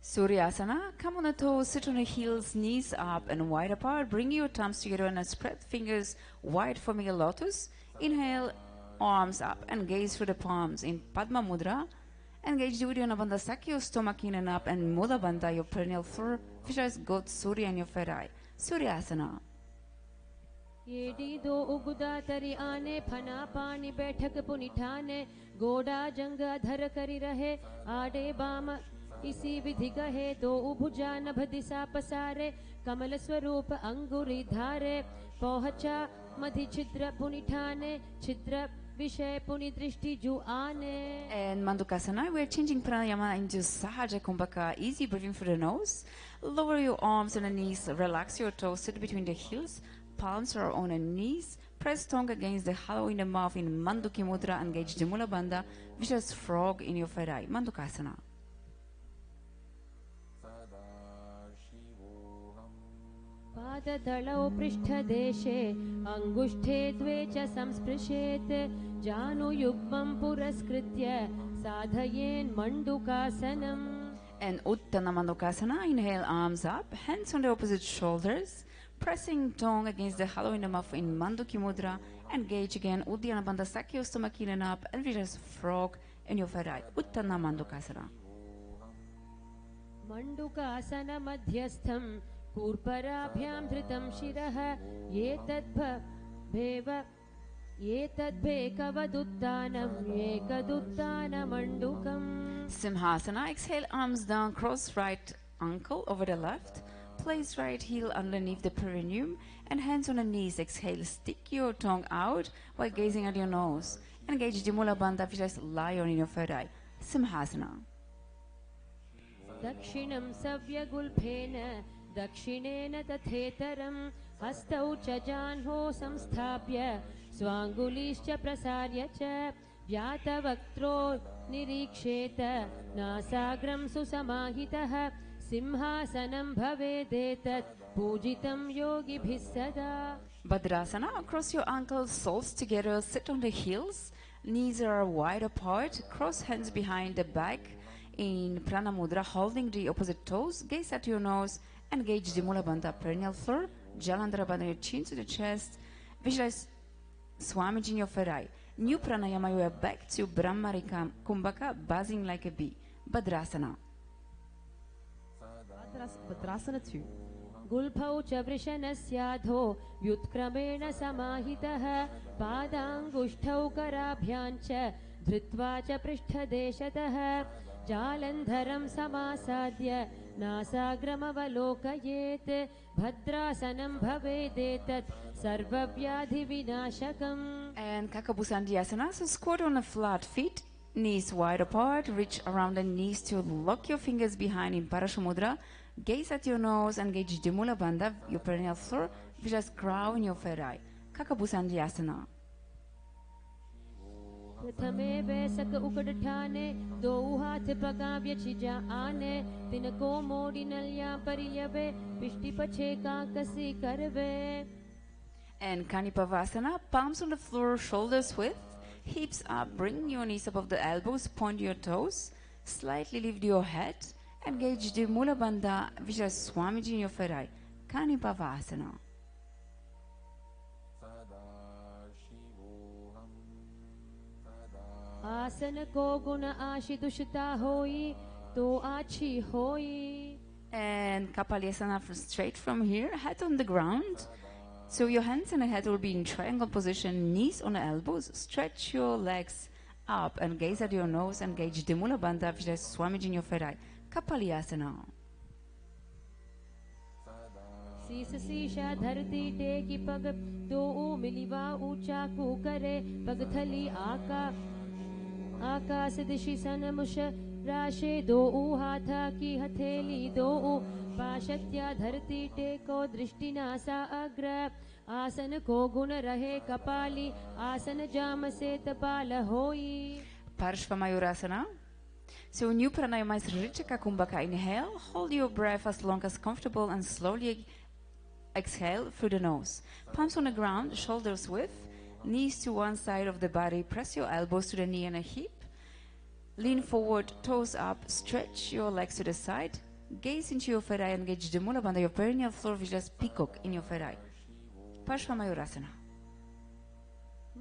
Suryasana. Come on the toes, sit on the heels, knees up and wide apart. Bring your thumbs together and spread fingers wide, forming a lotus. Inhale, arms up and gaze through the palms in Padma Mudra. Engage the Uddiyana Bandha, suck your stomach in and up, and Mula Bandha, your perineal floor. Visualize God Surya in your third eye. Suryasana. एडी दो उगुदा तरी आने फना पानी बैठक पुनिठाने गोड़ा जंग धर करी रहे आडे बाम इसी विधि गहे दो भुजा नभ दिशा पसारे कमल स्वरूप अंगुरी धारे पहुंचा मधि छिद्र पुनिठाने छिद्र विषय पुनि दृष्टि जु आने. And Mandukasana, we're changing pranayama into Sahaja Kumbhaka. Easy breathing through the nose. Lower your arms and the knees. Relax your toes. Sit between the heels. Palms are on the knees. Press tongue against the hollow in the mouth in Manduki Mudra. Engage the Mula Bandha. Visualize frog in your third eye. Mandukasana. पादतलौ पृष्ठदेशे अङ्गुष्ठे द्वे च संस्पृशेत् जानुयुग्मं पुरस्कृत्य साधयेन् मण्डूकासनम्. And Uttana Mandukasana. Inhale, arms up. Hands on the opposite shoulders. Pressing tongue against the hollow in the mouth in Mandukya Mudra. Engage again. Uddiyana Bandha Sakya stomach in and up. And we just frog in your right. Uttana Mandukasana. मण्डुकासन मध्यस्थं कूर्पराभ्यां धृतं शिरः एतद्भेकवदुत्थानम् एकदुत्थानमण्डुकम्. Simhasana. Exhale, arms down, cross right ankle over the left. Place right heel underneath the perineum and hands on the knees. Exhale, stick your tongue out while gazing at your nose. Engage the Mula Bandha, which is lion in your third eye. Simhasana. दक्षिणं सव्यगुल्फेन दक्षिणेन तथेतरं हस्तौ च जाह्नौ संस्थाप्य स्वाङ्गुलीश्च प्रसार्य च व्यातवक्त्रो निरीक्षेत नासाग्रं सुसमाहितः सिंहासनं भवेदेतत् पूजितं योगिभिः सदा. Bhadrasana. Cross your ankles, soles together, sit on the heels. Knees are wide apart. Cross hands behind the back. In Prana Mudra, holding the opposite toes, gaze at your nose, engage the Mula Bandha perineal floor, Jalandhara Bandha your chin to the chest, visualize Swamiji in your third eye. New pranayama, you are back to Brahmarika Kumbhaka, buzzing like a bee. Bhadrasana. Bhadrasana 2. गुल्फौ च वृषणस्याधो व्युत्क्रमेण समाहितः पादाङ्गुष्ठौ कराभ्याञ्च धृत्वा च पृष्ठदेशतः जालन्धरं समासाद्य नासाग्रमवलोकयेत् भद्रासनं भवेदेतत् सर्वव्याधिविनाशकम्. And Kakabusandhyasana, so squat on the flat feet, knees wide apart, reach around the knees to lock your fingers behind in Parashamudra. Gaze at your nose, engage the Mula Bandha, your perineal floor, just crow in your third eye. Kakabusandhyasana. प्रथमे वैसक उकडठाने दो हाथ पगाव्य छिजा आने तिनको मोड़ी नलिया परियवे पिष्टि पछे काकसी करवे. And Kanipavasana, palms on the floor, shoulders width, hips up, bring your knees above the elbows, point your toes, slightly lift your head, engage the Mula Bandha, Vijay Swamiji in your third eye. Kanipavasana. आसन को गुण आशिदुषिता होई तो आछी होई. And Kapalyasana straight from here, head on the ground. So your hands and the head will be in triangle position, knees on the elbows. Stretch your legs up and gaze at your nose. Engage the Mula Bandha, Vijay Swamiji in your third eye. Kapalyasana. शीस शीशा धरती टेकी पग दो मिलिवा ऊंचा कुकरे पगथली आकाश दिशि सनमुष राशे दो हाथा की हथेली दो पाशत्या धरती टेको दृष्टिनासा अग्र आसन को गुण रहे कपाली आसन जाम से तपाल होई. Parshvamayurasana. So new pranayama is Rijaka Kumbhaka. Inhale, hold your breath as long as comfortable and slowly exhale through the nose. Palms on the ground, shoulders width, knees to one side of the body. Press your elbows to the knee and a hip. Lean forward, toes up, stretch your legs to the side. Gaze into your third eye, engage the Mula Bandha, your perineal floor, which is peacock in your third eye. Parshvamayurasana.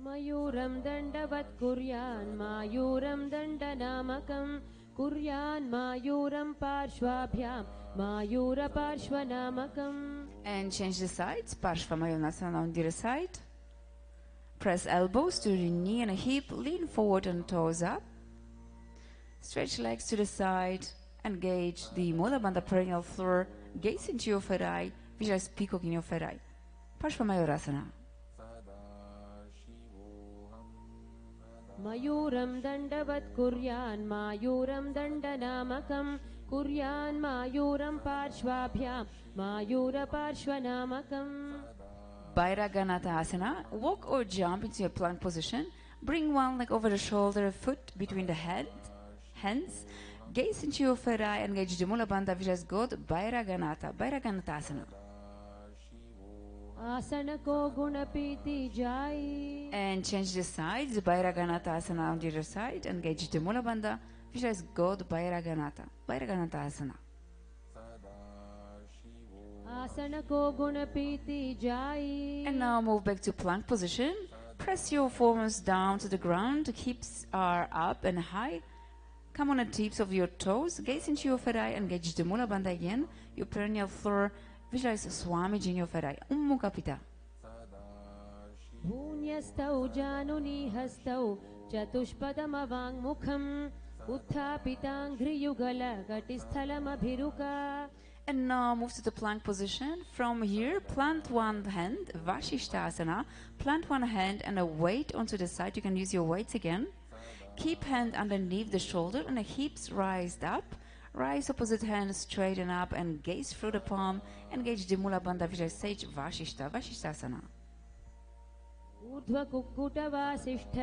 मयूरं दण्डवत् कुर्यान् मायूरं दण्डनामकं कुर्यान् मायूरं पार्श्वाभ्यां मायूरपार्श्वनामकम्. And change the sides. Parshvamayurasana on the other side. Press elbows to the knee and a hip. Lean forward and toes up. Stretch legs to the side. Engage the Mula Bandha perineal floor. Gaze into your third eye, which is peacock in your third eye. Parshvamayurasana. मयूरं दण्डवत् कुर्यान् मायूरं दण्डनामकं कुर्यान् मायूरं पार्श्वाभ्यां मायूरपार्श्वनामकम्. Bhairaganata Asana. Walk or jump into a plank position. Bring one leg over the shoulder, a foot between the hands. Gaze into your third eye, engage the Mula Bandha, which is good. Bhairaganata. Bhairaganata Asana. आसन को गुण पीति जाई. And change the sides. Bhairaganata Asana on the other side. Engage the Mula Bandha, which is good. Bhairaganata. Bhairaganata Asana. आसन को गुण प्रीति जाई. And now move back to plank position. Press your forearms down to the ground. Hips are up and high. Come on the tips of your toes. Gaze into your third eye. Engage the Mula Bandha again. Your perineal floor. Visualize Swamiji in your third eye. Mukha Pita. भून्यस्तौ जानुनिहस्तौ चतुष्पदमवाङ्मुखम् उत्थापिताङ्घ्रियुगलकटिस्थलमभिरुका. And now move to the plank position. From here, plant one hand, Vashishtasana. Plant one hand and a weight onto the side. You can use your weights again. Keep hand underneath the shoulder and the hips raised up. Rise opposite hand, straighten up and gaze through the palm. Engage the Mula Bandha Vijay Sage Vashishtasana. ऊर्ध्वकुक्कुटवासिष्ठ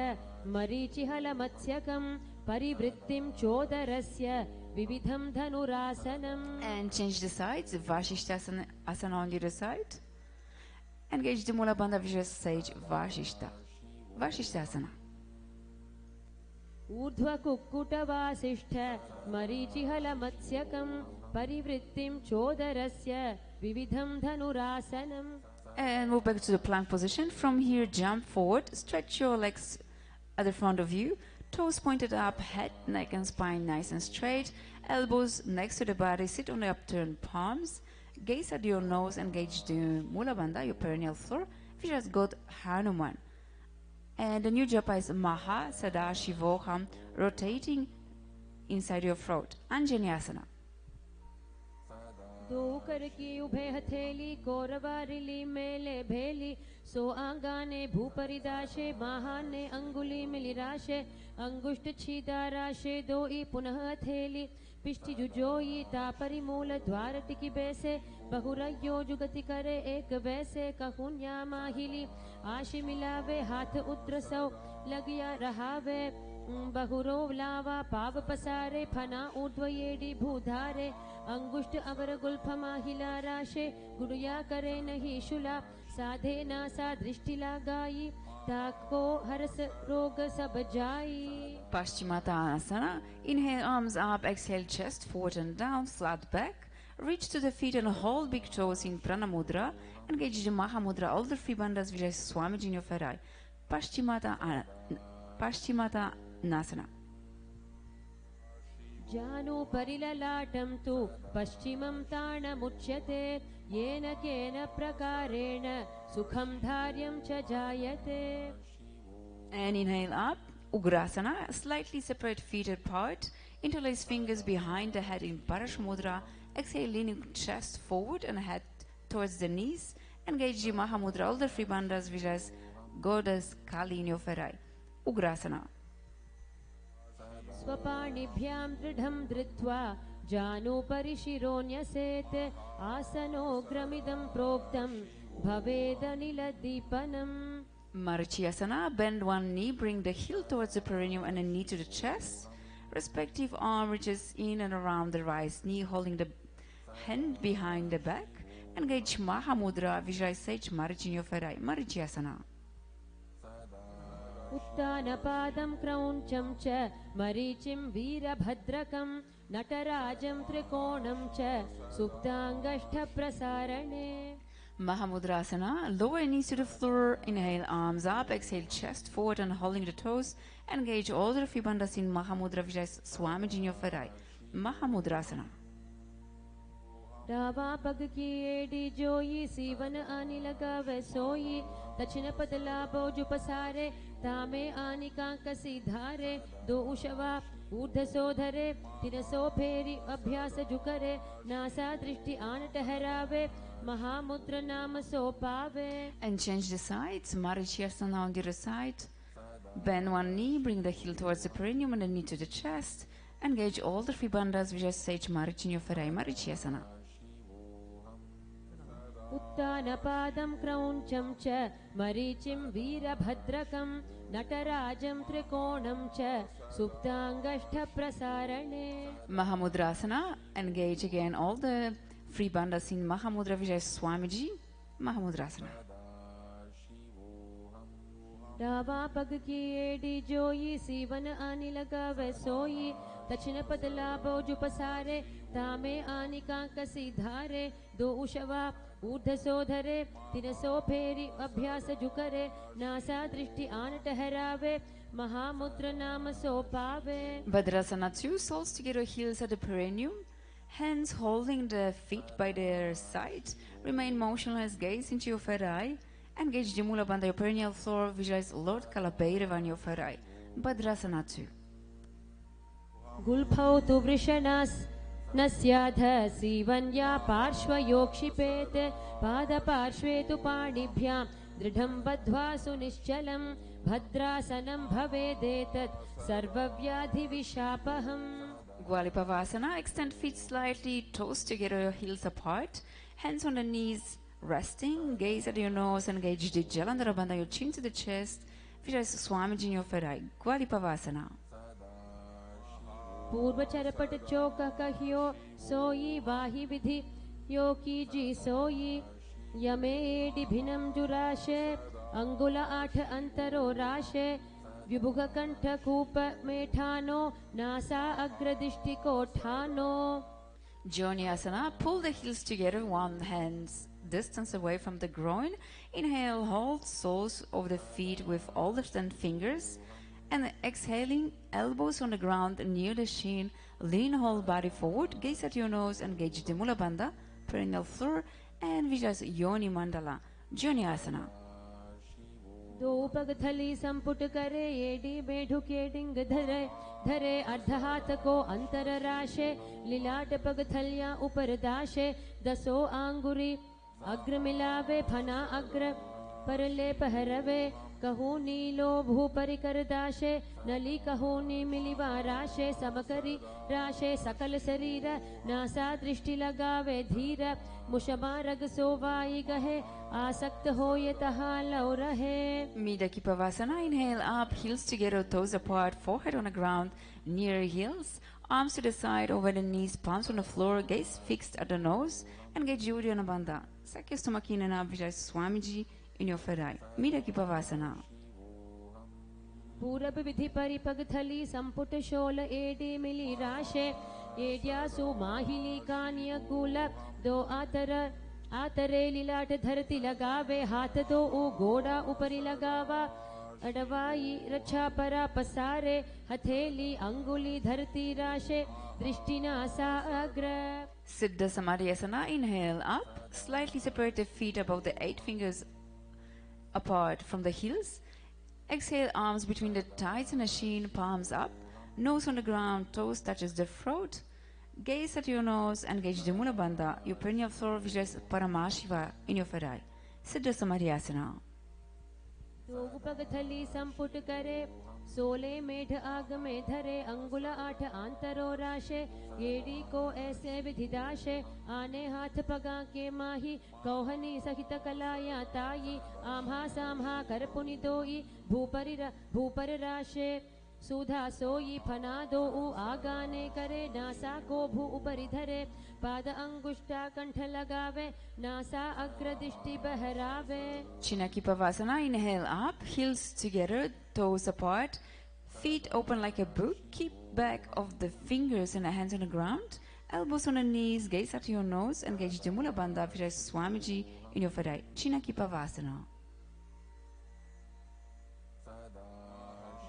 मरीचिहलमत्स्यकं परिवृत्तिं चोदरस्य विविधं धनुरासनम्. And change the sides. Vashishtasana asana on the other side. Engage the Mula Bandha Vijay Sage Vashishtasana. ऊर्ध्वकुक्कुटवासिष्ठ मरीचिहलमत्स्यकं परिवृत्तिं चोदरस्य विविधं धनुरासनम्. And move back to the plank position. From here, jump forward. Stretch your legs at the front of you. Toes pointed up, head, neck and spine nice and straight. Elbows next to the body. Sit on the upturned palms. Gaze at your nose. Engage the Mula Bandha, your perineal floor. Visualize God Hanuman. And the new japa is Maha Sadashivoham, rotating inside your throat. Anjaneyasana. दो कर की उभे हथेली कोरवारिली मेले भेली सो आंगाने भूपरिदाशे महाने अंगुली मिलिराशे अंगुष्ठ छीदाराशे दो ई पुनः हथेली पिष्टि जुजोई तापरिमूल द्वार टिकी बैसे बहुरयो जुगति करे एक वैसे कहुन्या माहिली आशि मिलावे हाथ उद्रसौ लगिया रहावे बहुरो लावा पाव पसारे फना ऊर्ध्वयेडी भूधारे अंगुष्ठ अवर गुल्फ माहिला राशे गुरुया करे नहीं शुला साधे नासा दृष्टि लगाई ताको हरस रोग सब जाई. Paschimottanasana. Inhale, arms up. Exhale, chest forward and down, flat back. Reach to the feet and hold big toes in Pranamudra. Engage the Mahamudra. All the three bandhas Vijay Swamiji in your third eye. Paschimottanasana. जानु परिललाटं तु पश्चिमं ताणमुच्यते येन केन प्रकारेण सुखं धार्यं च जायते. And inhale up. Ugrasana. Slightly separate feet apart. Interlace fingers behind the head in Parashmudra. Exhale, leaning chest forward and head towards the knees. Engage the Mahamudra. All the three bandhas Vijay Goddess Kali in your third eye. Ugrasana. स्वपाणिभ्यां दृढं धृत्वा जानुपरि शिरोन्यसेत् आसनोग्रमिदं प्रोक्तं भवेदनिलदीपनम्. Marichyasana. Bend one knee, bring the heel towards the perineum and a knee to the chest. Respective arm reaches in and around the right knee, holding the hand behind the back. Engage Mahamudra, Vijay Sage Marichinyo Ferai. Marichyasana. उत्तानपादं क्रौञ्चं च मरीचिं वीरभद्रकं नटराजं त्रिकोणं च सुप्ताङ्गष्ठप्रसारणे. Mahamudrasana. Lower knees to the floor. Inhale, arms up. Exhale, chest forward and holding the toes. Engage all the three bandhas in Mahamudra Vijay Swamiji in your Ferai. Mahamudrasana. रावा पग की AD जोई सीवन आनी लगावे सोई दक्षिण पदला बोजु पसारे तामे आनी कांकसी धारे दो उशवा ऊर्ध सोधरे तिरसो फेरी अभ्यास जुकरे नासा दृष्टि आन ठहरावे महामुद्र नाम सो पावे. And change the sides. Marichyasana on the other side. Bend one knee, bring the heel towards the perineum and the knee to the chest. Engage all the three bandhas Vijay Sage Marichinyo Ferai. Marichyasana. उत्तानपादं क्रौञ्चं च मरीचिं वीरभद्रकं नटराजं त्रिकोणं च सुप्ताङ्गष्ठप्रसारणे. Mahamudrasana. Engage again all the three bandhas in Mahamudra Vijay Swamiji. Mahamudrasana. रावा पग की AD जोई सीवन आनी लगावे सोई दक्षिण पदलाभो जुपसारे तामे आनिकांकसी धारे दो उषवा ऊर्धसोधरे तिरसो फेरी अभ्यास जुकरे नासा दृष्टि आन ठहरावे महामुद्र नाम सो पावे. Bhadrasana 2, soles together, heels at the perineum, hands holding the feet by their sides, remain motionless, gaze into your third eye, engage the Mula Bandha, your perineal floor, visualize Lord Kalabhairava on your third eye. Bhadrasana 2. गुल्फौ तु वृषणास् नस्याध सीवन्या पार्श्वयोक्षिपेत् पादपार्श्वे तु पाणिभ्यां दृढं बद्ध्वा सुनिश्चलं भद्रासनं भवेदेतत् सर्वव्याधिविशापहम्. Gwalipavasana, extend feet slightly, toes together, heels apart, hands on the knees, resting, gaze at your nose, engage the Jalandhara Bandha, your chin to the chest, visualize Swamiji in your third eye. Gwalipavasana. पूर्व चरपट चौक कहियो सोई वाही विधि यो कीजी सोई यमे एडि भिन्नम जुराशे अंगुल 8 अंतरो राशे विभुग कंठ कूप मेठानो NASA अग्रदृष्टि को ठानो. Jnanasana, pull the heels together, one hand's distance away from the groin. Inhale, hold soles of the feet with all the 10 fingers. And exhaling, elbows on the ground near the shin, lean whole body forward, gaze at your nose, engage the Mula Bandha, perineal floor, and visualize Yoni Mandala. Jnanasana. दो पग थली संपुट करे AD में ढुके डिंग धरे धरे अर्ध हाथ को अंतर राशे लीलाट पग थलियां ऊपर दाशे दसो आंगुरी अग्र मिलावे फना अग्र परले पहरवे कहू नीलो भू परिकर दाशे नली कहू नी मिलिवा राशे समकरी राशे सकल शरीर नासा दृष्टि लगावे धीर मुशबा रग सोवाई गहे आसक्त हो ये तहा लो रहे. Midakipavasana, inhale up, heels together, toes apart, forehead on the ground, near heels, arms to the side, over the knees, palms on the floor, gaze fixed at the nose, engage Uddiyana Bandha. Sakya Stomakinana, visualize Swamiji in your third eye. Midakipavasana. पूरब विधि परिपग थली संपुट शोल AD मिली राशे एड्यासु माहिली Kanye cool दो आतरे लीलाट धरती लगावे हाथ दो ऊ घोड़ा ऊपरी लगावा अडवाई रक्षा परा पसारे हथेली अंगुली धरती राशे दृष्टि नासा अग्र. Siddha Samadhyasana, inhale up, slightly separate the feet above the 8 fingers apart from the heels. Exhale, arms between the thighs and the shin, palms up, nose on the ground, toes touches the throat. Gaze at your nose, engage the Mula Bandha, your perineal floor, visualize Paramashiva in your third eye. Siddha Samadhyasana. दो पग थली संपुट करे सोले मेढ आग में धरे अंगुल 8 आंतरो राशे AD को ऐसे विधिदाशे आने हाथ पगा के माही कौहनी सहित कलाया ताई आम्हा साम्हा कर पुनि दोई भूपर राशे सुधा सोई फना दो उ आगाने करे नासा को भू ऊपरी धरे पाद अंगुष्ठा कंठ लगावे नासा अग्र दृष्टि बहरावे. Chinakipavasana, inhale up, heels together, toes apart, feet open like a book, keep back of the fingers and the hands on the ground, elbows on the knees, gaze at your nose, engage the Mula Bandha, visualize Swamiji in your third eye. Chinakipavasana.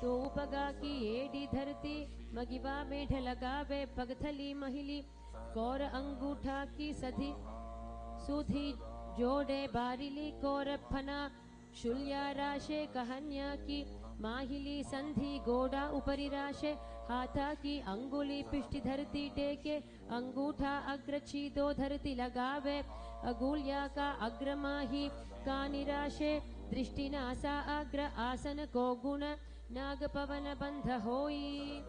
दो पगा की AD धरती मगिवा मेढ लगावे पगथली महिली कौर अंगूठा की सधी सुधी जोड़े बारिली कौर फना शुल्या राशे कहन्या की माहिली संधि गोड़ा ऊपरी राशे हाथा की अंगुली पिष्टि धरती टेके अंगूठा अग्र छीदो धरती लगावे अगुलिया का अग्र माही का निराशे दृष्टि नासा अग्र आसन को गुण नाग पवन बंध होई.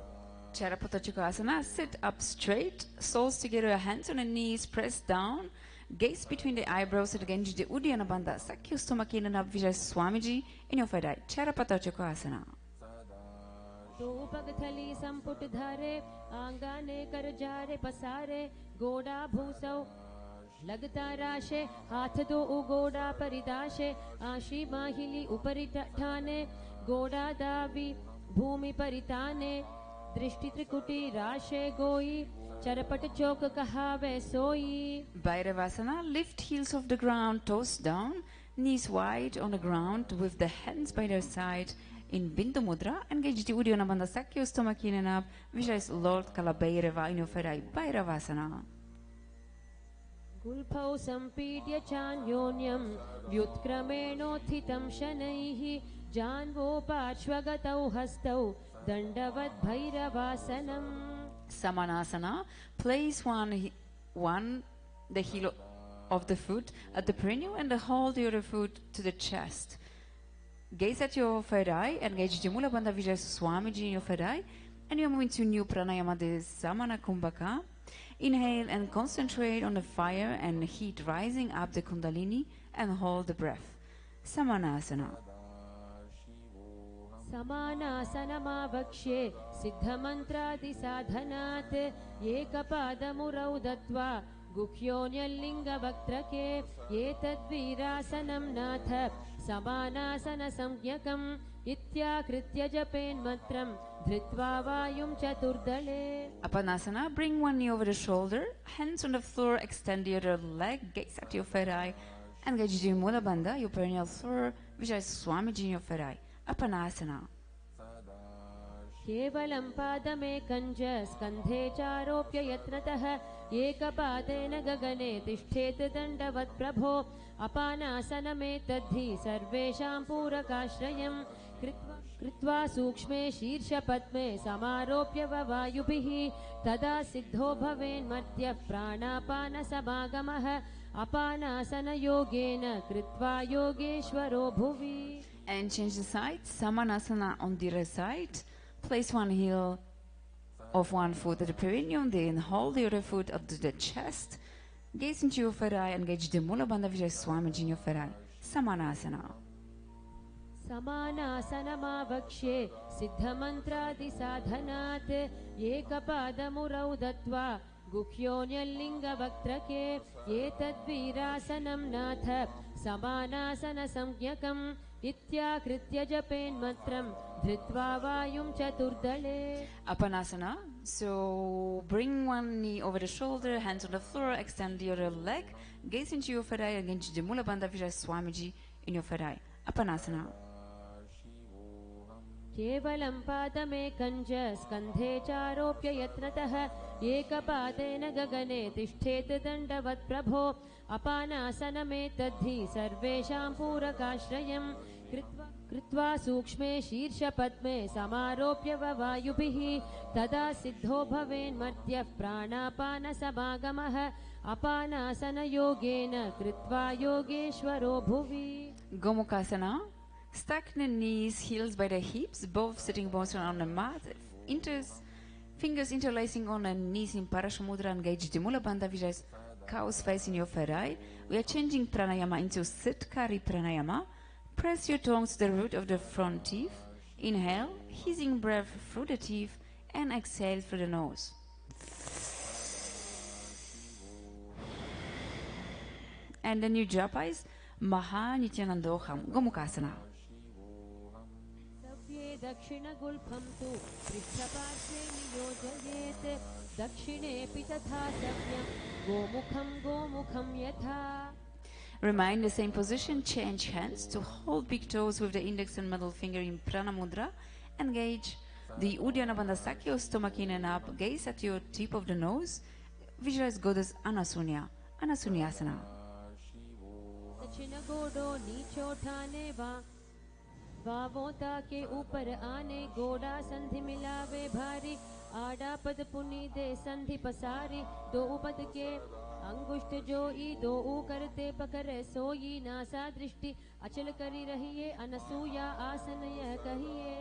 Charapatachukasana, sit up straight, soles together, hands on the knees, press down, gaze between the eyebrows and engage the Uddiyana Bandha. Sakya Stomakinana, visualize Swamiji in your third eye. Charapatachukasana. दो पग थली संपुट धारे आंगाने कर जारे पसारे गोड़ा भूसौ लगता राशे हाथ दो उगोड़ा परिदाशे आशी माहिली ऊपरी ठाने गोड़ा दावी भूमि परिताने दृष्टि त्रिकुटी राशे गोई चरपट चौक कहावे सोई Bhairavasana, lift heels off the ground, toes down, knees wide on the ground with the hands by their side. In Bindu Mudra, engage the Uddiyana Bandha Sakya stomach in and up. Visualize Lord Kalabhairava in your Ferai. Bhairavasana. गुल्फौ सम्पीड्य चान्योन्यं व्युत्क्रमेणोत्थितं शनैः जान्वो पार्श्वगतौ हस्तौ दण्डवद् भैरवासनम् Samanasana, place the heel of the foot at the perineum and hold the other foot to the chest. Gaze at your third eye, engage the Mula Bandha Vijay Swamiji in your third eye, and you're moving to new pranayama, the Samana Kumbhaka. Inhale and concentrate on the fire and heat rising up the Kundalini and hold the breath. Samanasana. समानासनमावक्ष्ये सिद्धमन्त्रादिसाधनात् एकपादमुरौ दत्त्वा गुह्योऽन्यल्लिङ्गवक्त्रके एतद्वीरासनं नाथ समानासनसंज्ञकम् इत्याकृत्य जपेन्मन्त्रं धृत्वा वायुं चतुर्दले. Apanasana, bring one knee over the shoulder, hands on the floor, extend the other leg, gaze at your third eye, engage the Mula Bandha, your perineal floor, visualize Swamiji in your third eye. Apanasana. केवलं पादमेकञ्च स्कन्धे चारोप्य यत्नतः एकपादेन गगने तिष्ठेत् दण्डवत् प्रभो अपानासनमेतद्धि सर्वेषां पूरकाश्रयं कृत्वा सूक्ष्मे शीर्षपद्मे समारोप्य वायुभिः तदा सिद्धो भवेन्मर्त्यः प्राणापानसमागमः अपानासनयोगेन कृत्वा योगेश्वरो भुवि. And change the side. Samanasana on the other side. Place one heel of one foot at the perineum, then hold the other foot up to the chest. Gaze into your third eye, engage the Mula Bandha Vijay Swamiji in your third eye. Samanasana. समानासनमावक्ष्ये सिद्धमन्त्रादिसाधनात् एकपादमुरौ दत्त्वा गुह्योऽन्यल्लिङ्गवक्त्रके एतद्वीरासनं नाथ समानासनसंज्ञकम् इत्याकृत्य जपेन्मन्त्रं धृत्वा वायुं चतुर्दले. Apanasana. So bring one knee over the shoulder, hands on the floor, extend the other leg, gaze into your third eye, engage the Mula Bandha Vijay Swamiji in your third eye. Apanasana. केवलं पादमेकञ्च स्कन्धे चारोप्य यत्नतः एकपादेन गगने तिष्ठेत् दण्डवत् प्रभो अपानासनमेतद्धि सर्वेषां पूरकाश्रयं कृत्वा सूक्ष्मे शीर्षपद्मे समारोप्य वायुभिः तदा सिद्धो भवेन्मर्त्यः प्राणापानसमागमः अपानासनयोगेन कृत्वा योगेश्वरो भुवि. Gomukhasana. Stack the knees, heels by the hips, both sitting bones on the mat. Fingers interlacing on the knees in Paramashivoham, engage the Mula Bandha Vijay cow's face in your third eye. We are changing pranayama into Sitkari pranayama. Press your tongues to the root of the front teeth. Inhale, hissing breath through the teeth, and exhale through the nose. And the new japa is Maha Nithyananda Gomukhasana. दक्षिणगुल्फं तु पृष्ठपार्श्वे नियोजयेत् दक्षिणेऽपि तथा सव्यं गोमुखं यथा. Remain in the same position, change hands to hold big toes with the index and middle finger in Prana Mudra. Engage the Uddiyana Bandha Sakya stomach in and up, gaze at your tip of the nose, visualize Goddess Anasunya, Anasunyasana. दक्षिणगोडो नीचोठाने वावोता के ऊपर आने गोड़ा संधि मिलावे भारी आड़ा पद पुनी दे संधि पसारी दो पद के अंगुष्ठ जोई दो करते पकड़े सोई नासा दृष्टि अचल करी रहिए अनसूया आसन यह कहिए.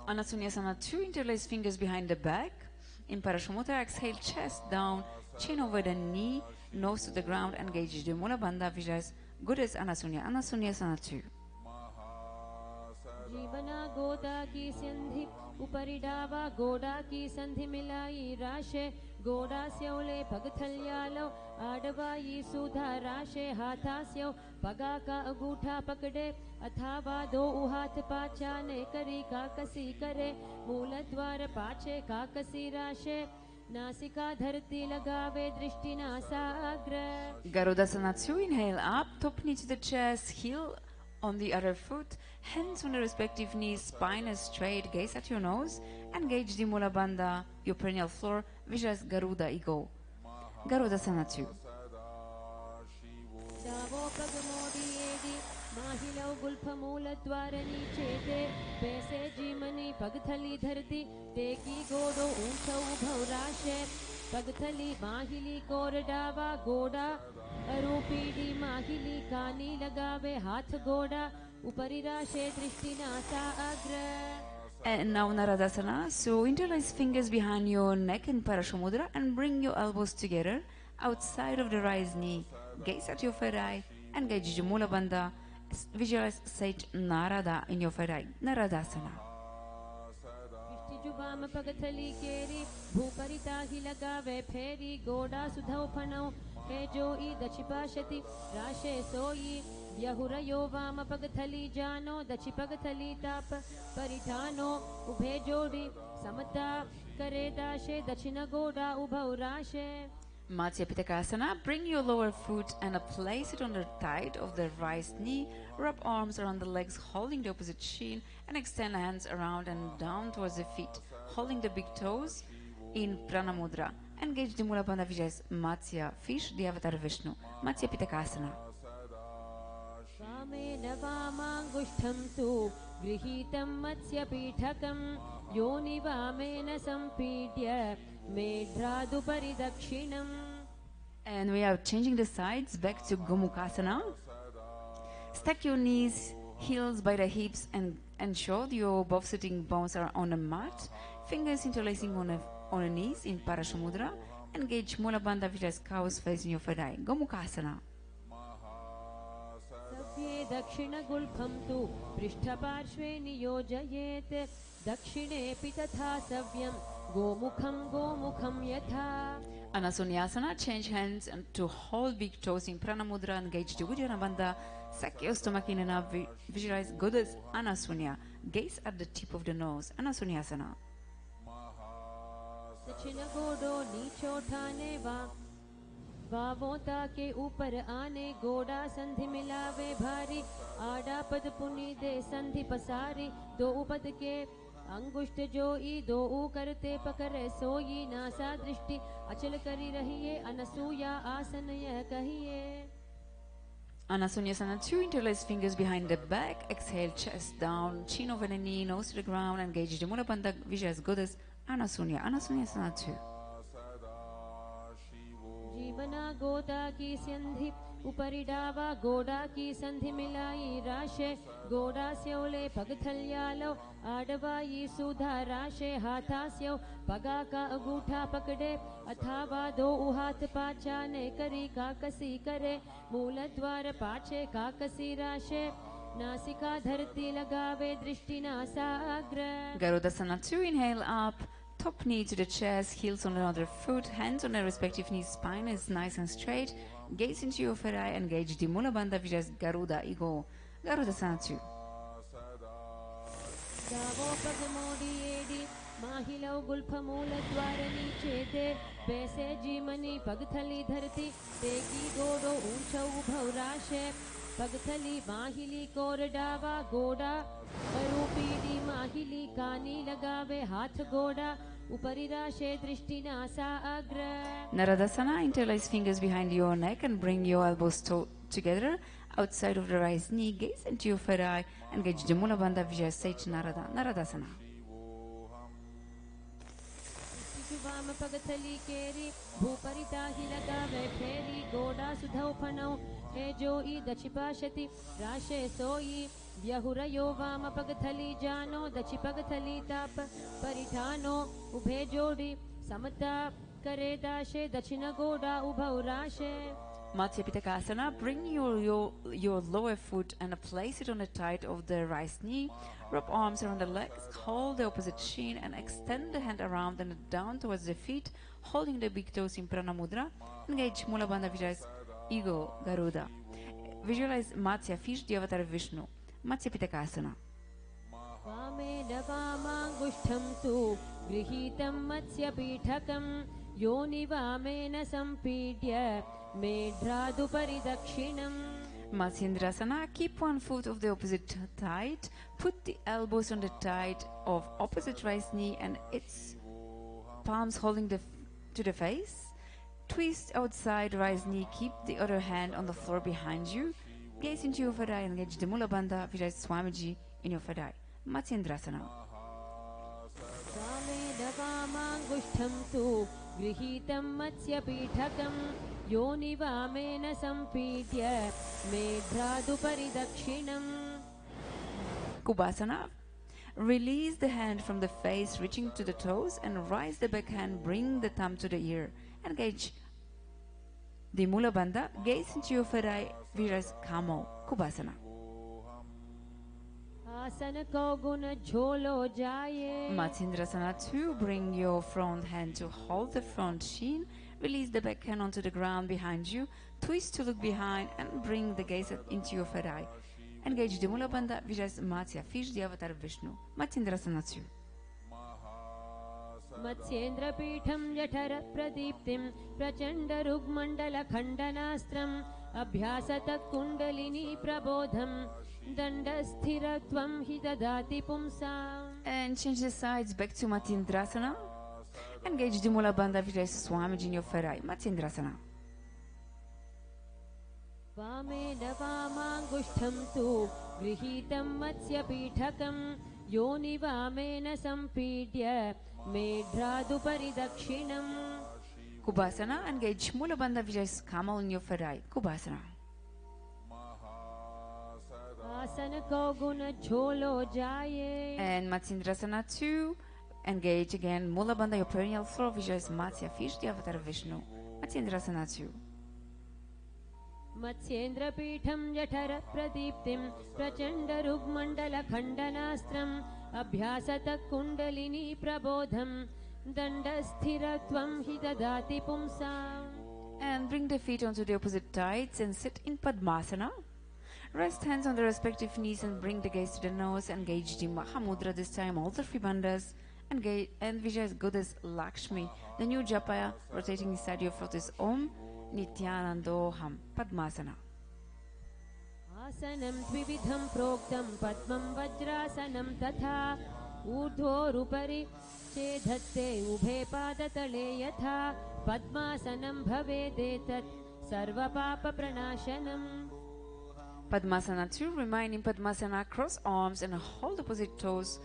Anasunyasana, 2 interlace fingers behind the back. In Paramashivoham, exhale, chest down, chin over the knee, nose to the ground, engage the Mula Bandha Vijay Goddess Anasunya, Anasunyasana 2. जीवना गोदा की संधि उपरि डावा गोडा की संधि मिलाई राशे गोडा स्योले पगथल्यालो आडवाई सुधा राशे हाथा स्यो पगा का अंगूठा पकड़े अथावा दो हाथ पाचा ने करी काकसी करे मूल द्वार पाछे काकसी राशे नासिका धरती लगावे दृष्टि नासाग्र. Garudasana 2, inhale up, top knee to the chest, heel on the other foot, hands on the respective knees, spine is straight, gaze at your nose, engage the Mula Bandha, your perineal floor, visualize Garuda ego. Garudasana 2. दावो पगमोडियेदि माहिलौ Gulf मूल द्वार नीचेते पैसे जीमनी पगथली धरती तेकी गोडो ऊंचौ उभौ राशे पगथली माहिली core डावा गोडा अरूपीडी माहिली कानी लगावे हाथ गोडा उपरि राशे दृष्टि नासा अग्र. And now Naradasana, so interlace fingers behind your neck in Parashamudra and bring your elbows together outside of the raised knee. Gaze at your third eye, engage the Mula Bandha, visualize Sage Narada in your third eye. Naradasana. जुबाम पगथली केरी भूपरिता ही लगावे फेरी गोडा सुधौ फणौ हे जोई दचिपाशति राशे सोई यहुरयो वाम पगथली जानो दचि पगथली ताप परिठानो उभे जोड़ी समता करे दाशे दक्षिण गोडा उभौ राशे. Matsya Pitakasana, bring your lower foot and place it on the thigh of the raised knee. Wrap arms around the legs, holding the opposite shin, and extend hands around and down towards the feet, holding the big toes in Prana Mudra. Engage the Mula Bandha visualize Matsya, fish, the avatar Vishnu. Matsya Pitakasana. वामेन वामाङ्गुष्ठं तु गृहीतं मत्स्यपीठकं योनि वामेन सम्पीड्य मेढ्रादुपरि दक्षिणम्. And we are changing the sides back to Gomukasana. Stack your knees, heels by the hips, and ensure your both sitting bones are on the mat. Fingers interlacing on the knees in Parashamudra. Engage Mula Bandha visualize cows facing your third eye. Gomukasana. सव्ये दक्षिणगुल्फं तु पृष्ठपार्श्वे नियोजयेत् दक्षिणेऽपि तथा सव्यं गोमुखं यथा. Anasunyasana, change hands and to hold big toes in Prana Mudra. Engage the Uddiyana Bandha. Sack your stomach in and up. Visualize Goddess Anasunya. Gaze at the tip of the nose. Anasunyasana. दक्षिण गोडो नीचोठाने वावोता के ऊपर आने गोडा संधि मिलावे भारी आडा पद पुनी दे संधि पसारी दो पद के अंगुष्ठ जोई दो करते पकड़े सोई नासा दृष्टि अचल करी रहिए अनसूया आसन यह कहिए. Anasunyasana 2, interlace fingers behind the back. Exhale, chest down, chin over the knee, nose to the ground. Engage the Mula Bandha, visualize Goddess Anasunya. Anasunyasana 2. जीवना गोदा की संधि उपरि डावा गोडा की संधि मिलाई राशे गोडा स्योले पगथल्यालो आडवाई सुधा राशे हाथा स्यो पगा का अंगूठा पकड़े अथावा दो हाथ पाचा ने करी काकसी करे मूल द्वार पाछे काकसी राशे नासिका धरती लगावे दृष्टि नासाग्र. Garudasana 2, inhale up. Top knee to the chest, heels on another foot, hands on the respective knee, spine is nice and straight. Gaze into your third eye, engage the Mula Bandha visualize Garuda ego. Garudasana 2. दावो पगमोडियेदि माहिलौ Gulf मूल द्वार नीचेते पैसे जीमनी पगथली धरती तेकी गोडो ऊंचौ उभौ राशे पगथली माहिली core डावा गोडा अरूपीडी माहिली कानी लगावे हाथ गोडा उपरि राशे दृष्टि नासा अग्र. Naradasana, interlace fingers behind your neck and bring your elbows together outside of the raised knee. Gaze into your third eye. Engage the Mula Bandha visualize Sage Narada. Naradasana. वाम पगथली केरी भूपरिता ही लगावे फेरी गोडा सुधौ फणौ हे जोई दचिपाशति राशे सोई व्यहुरयो वाम पगथली जानो दचि पगथली ताप परिठानो उभे जोड़ी समता करे दाशे दक्षिण गोडा उभौ राशे. Matsya Pitakasana, bring your lower foot and place it on the tight of the right knee. Rub arms around the legs, hold the opposite shin and extend the hand around and down towards the feet, holding the big toes in Prana Mudra. Engage Mula Bandha, visualize Ego, Garuda. Visualize Matsya, fish, the avatar of Vishnu. Matsya Pitakasana. वामेन वामाङ्गुष्ठं तु गृहीतं मत्स्यपीठकं योनिवामेन सम्पीड्य मेढ्रादुपरि दक्षिणम्. Matsyendrasana, keep one foot of the opposite tight, put the elbows on the tight of opposite right knee and its palms holding to the face. Twist outside right knee, keep the other hand on the floor behind you. Gaze into your third eye and engage the Mula Bandha, visualize Swamiji in your third eye. Matsyendrasana. वामेन वामाङ्गुष्ठं तु गृहीतं मत्स्यपीठकं योनिवामेन सम्पीड्य मेढ्रादुपरि दक्षिणम्. Kubasana. Release the hand from the face, reaching to the toes, and rise the back hand, bring the thumb to the ear. Engage the Mula Bandha, gaze into your third eye, visualize Kamo, Kubasana. आसनको गुण झोलो जाये. Matsyendrasana 2, bring your front hand to hold the front shin, release the back hand onto the ground behind you, twist to look behind and bring the gaze into your third eye. Engage the Mula Bandha, visualize Matsya, fish, the avatar of Vishnu. Matsyendrasana 2. मत्स्येन्द्रपीठं जठरप्रदीप्तिं प्रचण्डरुग्मण्डलखण्डनास्त्रम् अभ्यासतः kundalini प्रबोधं दण्डस्थिरत्वं हि ददाति पुंसाम्. And change the sides back to Matsyendrasana. Engage the Mula Bandha, visualize Swamiji in your third eye. Matsyendrasana. वामेन वामाङ्गुष्ठं तु गृहीतं मत्स्यपीठकं योनिवामेन सम्पीड्य मेढ्रादुपरि दक्षिणम्. Kubasana, engage Mula Bandha, visualize Kamal in your third eye. Kubasana. आसनको गुण झोलो जाये. And Matsyendrasana 2, engage again Mula Bandha, your perineal floor, visualize Matsya, fish, the avatar of Vishnu. Matsyendrasana 2. मत्स्येन्द्रपीठं जठरप्रदीप्तिं प्रचण्डरुग्मण्डलखण्डनास्त्रम् अभ्यासतः kundalini प्रबोधं दण्डस्थिरत्वं हि ददाति पुंसाम्. And bring the feet onto the opposite sides and sit in Padmasana. Rest hands on the respective knees and bring the gaze to the nose. Engage the Mahamudra this time, all the three bandhas. And visualize Goddess Lakshmi. The new Japaya rotating inside your throat is Om Nithyananda Padmasana. आसनं द्विविधं प्रोक्तं पद्मं वज्रासनं तथा ऊर्ध्वोरुपरि चेधत्ते उभे पादतले यथा पद्मासनं भवेदेतत् सर्वपापप्रणाशनम्. Padmasana 2, remain in Padmasana, cross arms and hold opposite toes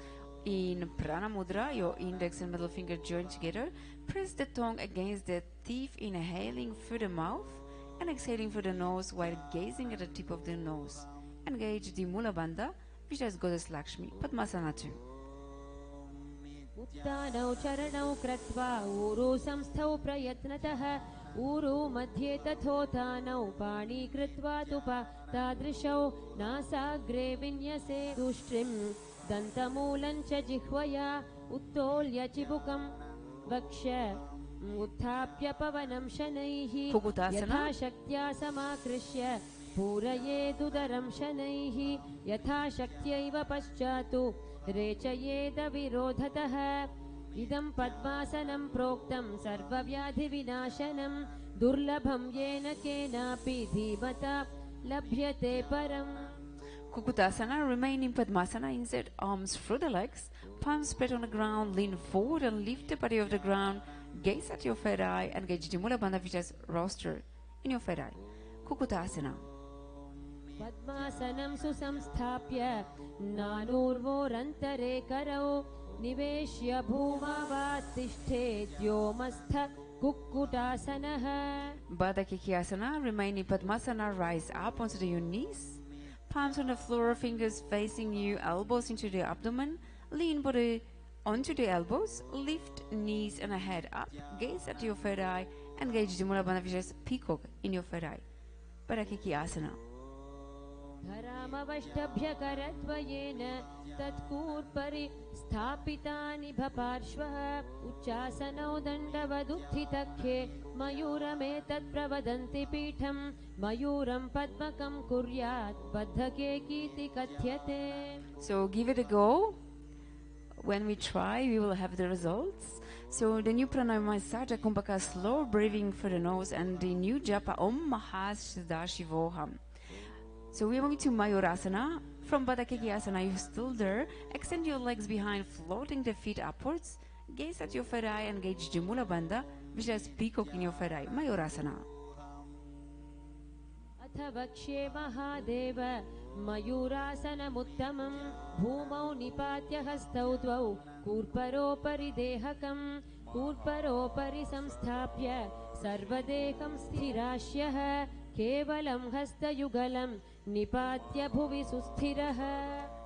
in Prana Mudra, your index and middle finger joined together. Press the tongue against the teeth, inhaling through the mouth and exhaling through the nose while gazing at the tip of the nose. Engage the Mula Bandha, visualize Goddess Lakshmi. Padmasana 2. उत्तानौ चरणौ कृत्वा ऊरू संस्थौ प्रयत्नतः ऊरू मध्ये तथोत्थानौ पाणी कृत्वा तादृशौ नासाग्रे विन्यसे तुष्टिं दन्तमूलं च जिह्वया उत्तोल्य चिबुकं वक्ष उत्थाप्य पवनं शनैः यथाशक्त्या समाकृष्य पूरयेदुदरं शनैः यथाशक्त्यैव पश्चातु रेचयेद विरोधतः. इदं पद्मासनं प्रोक्तं सर्वव्याधिविनाशनं दुर्लभं येन केनापि धीमता लभ्यते परम्. Kukutasana, remain in Padmasana, insert arms through the legs, palms spread on the ground, lean forward and lift the body off the ground, gaze at your third eye, and engage the Mula Bandha visualize roster in your third eye. Kukutasana. पद्मासनं सुसंस्थाप्य नानूर्वोरन्तरे करौ निवेश्य भूमावातिष्ठेद्योमस्थ कुक्कुटासनः. Badakikiasana, remain in Padmasana, rise up onto your knees, palms on the floor, fingers facing you, elbows into the abdomen, lean body onto the elbows, lift knees and head up, gaze at your third eye, engage the Mula Bandha visualize peacock in your third eye. Parakiki asana. धरामवष्टभ्यकरद्वयेन तत्कूर्परि स्थापितानि भपार्श्वः उच्चासनौ दण्डवदुत्थितख्ये मयूरमेतत्प्रवदन्ति पीठं मयूरं पद्मकं कुर्यात् बद्धकेकीति कथ्यते. So give it a go. When we try, we will have the results. So the new pranayama is Saja Kumbhaka, slow breathing for the nose, and the new japa Om Paramashivoham. So we're going to Mayurasana. From Baddha-Asana, you're still there. Extend your legs behind, floating the feet upwards. Gaze at your third eye and engage the Mula Bandha, which is peacock in your third eye. Mayurasana. अथ वक्ष्ये महादेव मयूरासनमुत्तमं भूमौ निपात्य हस्तौ द्वौ कूर्परोपरि देहकं कूर्परोपरि संस्थाप्य सर्वदेहं स्थिराश्यः केवलं हस्तयुगलं निपात्य भुवि सुस्थिरः.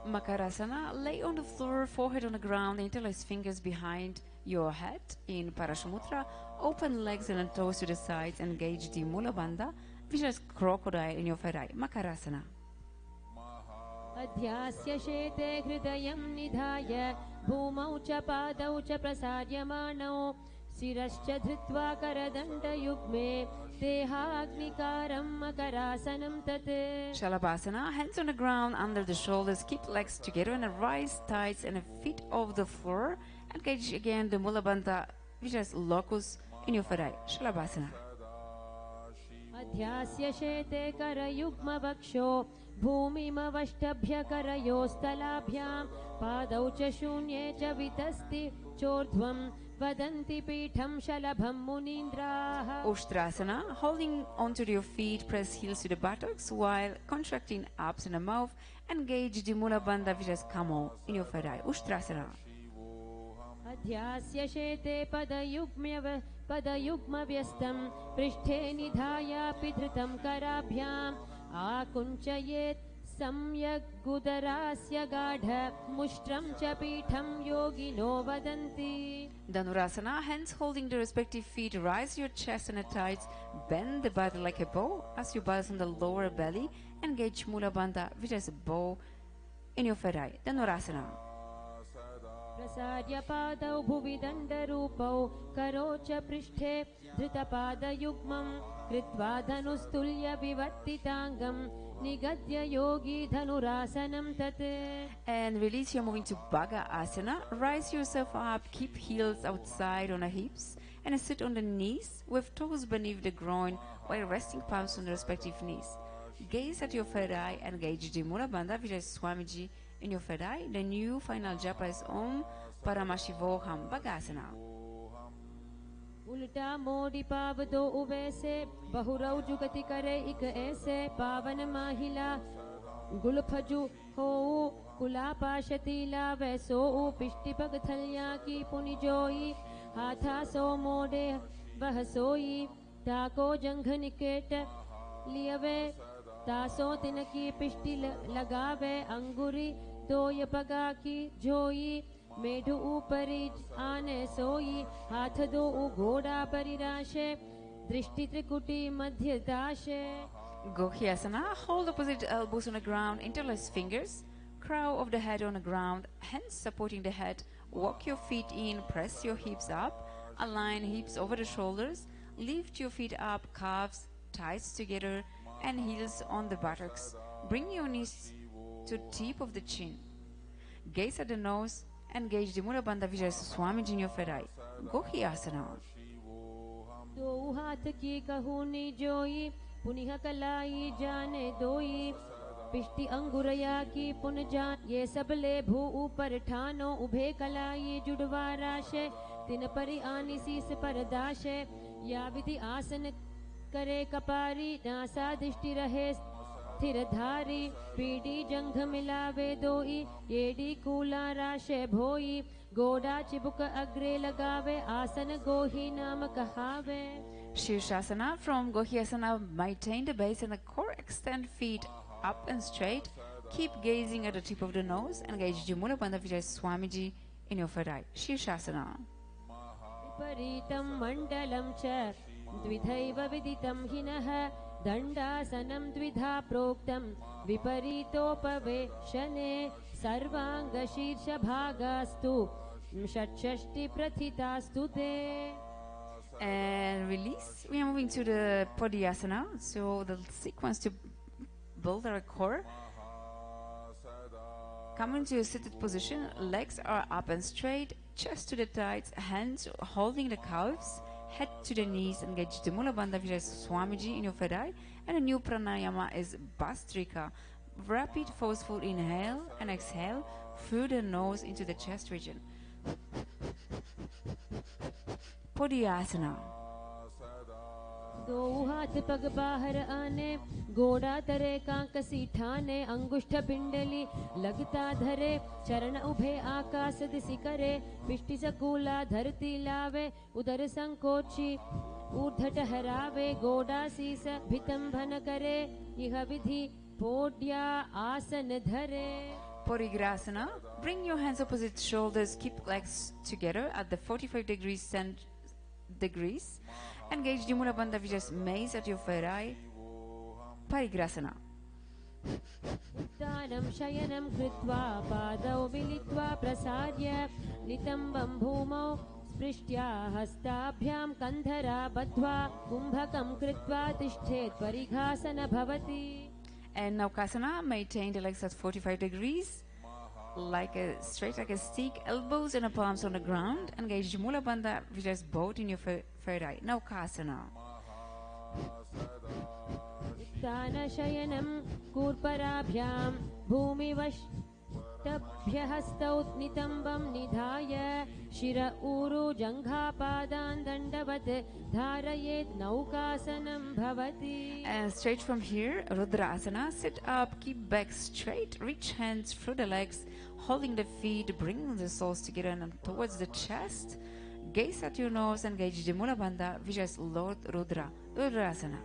Makarasana, lay on the floor, forehead on the ground, interlace fingers behind your head in Parashumutra. Open legs and toes to the sides, engage the Mula Bandha, which is crocodile in your third eye. Makarasana. अध्यास्य शेते हृदयं निधाय भूमौ च पादौ च प्रसार्यमाणौ शिरश्च धृत्वा करदण्डयुग्मे देहाग्निकारं मकरासनं तत्. Shalabhasana, hands on the ground under the shoulders, keep legs together and rise tights and feet off the floor. Engage again the Mula Bandha, which is locus in your third eye. Shalabhasana. अध्यास्य शेते करयुग्मवक्षो भूमिमवष्टभ्य करयोस्तलाभ्यां पादौ च शून्ये च वितस्ति चोर्ध्वं वदन्ति पीठं शलभं मुनीन्द्राः. Ushtrasana, holding onto your feet, press heels to the buttocks while contracting abs in the mouth. Engage the Mula Bandha, which is Kamo in your third eye. Ushtrasana. अध्यास्य शेते पदयुग्मव्यस्तं पृष्ठे निधायापि धृतं कराभ्याम् आकुञ्चयेत् सम्यग् गुदरास्य गाढ मुष्ट्रं च पीठं योगिनो वदन्ति. Dhanurasana, hands holding the respective feet, rise your chest and the thighs, bend the body like a bow as you balance on the lower belly. Engage Mula Bandha, which is a bow in your third eye. Dhanurasana. प्रसार्य पादौ भुवि दण्डरूपौ करो च पृष्ठे धृतपादयुग्मं कृत्वा धनुस्तुल्य विवर्तिताङ्गं निगद्य योगी धनुरासनं तत्. And release, you're moving to Bhaga Asana. Rise yourself up, keep heels outside on the hips, and sit on the knees with toes beneath the groin while resting palms on the respective knees. Gaze at your third eye and engage the Mula Bandha, which is Swamiji in your third eye. The new final japa is Om Paramashivoham. Bhagasana. उल्टा मोड़ी पावदो उवैसे बहुरौ जुगति करे इक ऐसे पावन माहिला गुलफजु हो कुला पाशतीला vaso पिष्टि पगथल्या की पुनिजोई हाथा सो मोड़े वह सोई ताको जंघ निकेट लियवे तासो तिनकी पिष्टि लगावे अंगुरी दोय पगा की जोई मेढु ऊपरी आने सोई हाथ दो घोड़ा परिराशे दृष्टि त्रिकुटी मध्य दाशे. Gohyasana, hold opposite elbows on the ground, interlace fingers, crow of the head on the ground, hands supporting the head, walk your feet in, press your hips up, align hips over the shoulders, lift your feet up, calves, thighs together, and heels on the buttocks. Bring your knees to tip of the chin. Gaze at the nose, engage the Mula Bandha, which is Swamiji in your third eye. Gohyasana. दो हाथ की कहूनी जोई पुनिह कलाई जाने दोई पिष्टि अंगुरया की पुन जान ये सब ले भू ऊपर ठानो उभे कलाई जुड़वा राशे तिन परि आनी सीस पर दाशे या विधि आसन करे कपारी नासा दृष्टि रहे स्थिर धारी पीडी जंघ मिलावे दोई येडी कूला राशे भोई गोड़ा चिबुक अग्रे लगावे आसन गोही नाम कहावे. Shirshasana, from Gohyasana, maintain the base and the core, extend feet up and straight. Keep gazing at the tip of the nose. Engage the Mula Bandha, which is Swamiji in your third eye. Shirshasana. विपरीतं मण्डलं च द्विधैव विदितं हिनः दण्डासनं द्विधा प्रोक्तं विपरीतोपवेशने सर्वाङ्गशीर्षभागास्तु षट्षष्टिप्रथितास्तु ते. And release. We are moving to the Podiyasana. So the sequence to build our core. Come into a seated position. Legs are up and straight. Chest to the thighs. Hands holding the calves. Head to the knees. Engage the Mula Bandha, which is Swamiji in your third eye. And a new pranayama is Bastrika. Rapid, forceful inhale and exhale through the nose into the chest region. Podiyasana. दो हाथ पग बाहर आने गोड़ा तरे कांक सीठाने अंगुष्ठ पिंडली लगता धरे चरण उभे आकाश दिशि करे पिष्टि सकूला धरती लावे उदर संकोची ऊर्ध ठहरावे गोड़ा शीस भितंभन करे यह विधि पोड्या आसन धरे. Porigrasana. Bring your hands opposite shoulders. Keep legs together at the 45 degrees. Engage the Mula Bandha Vijay's mace at your third eye. Parigrasana. उत्तानं शयनं कृत्वा पादौ मिलित्वा प्रसार्य नितम्बं भूमौ स्पृष्ट्या हस्ताभ्यां कन्धरा बद्ध्वा कुम्भकं कृत्वा तिष्ठेत् परिघासन भवति. And Naukasana, maintain the legs at 45 degrees, straight like a stick, elbows and the palms on the ground. Engage the Mula Bandha Vijay's both in your third eye. Naukasana. उत्तानशयनं कूर्पराभ्यां भूमिवष्टभ्यहस्तौ नितम्बं निधाय शिर ऊरु जङ्घापादान् दण्डवत् धारयेत् नौकासनं भवति. And straight from here, Rudrasana. Sit up, keep back straight, reach hands through the legs, holding the feet, bringing the soles together and towards the chest. Gaze at your nose, engage the Mula Bandha Vijay's Lord Rudra. Rudrasana.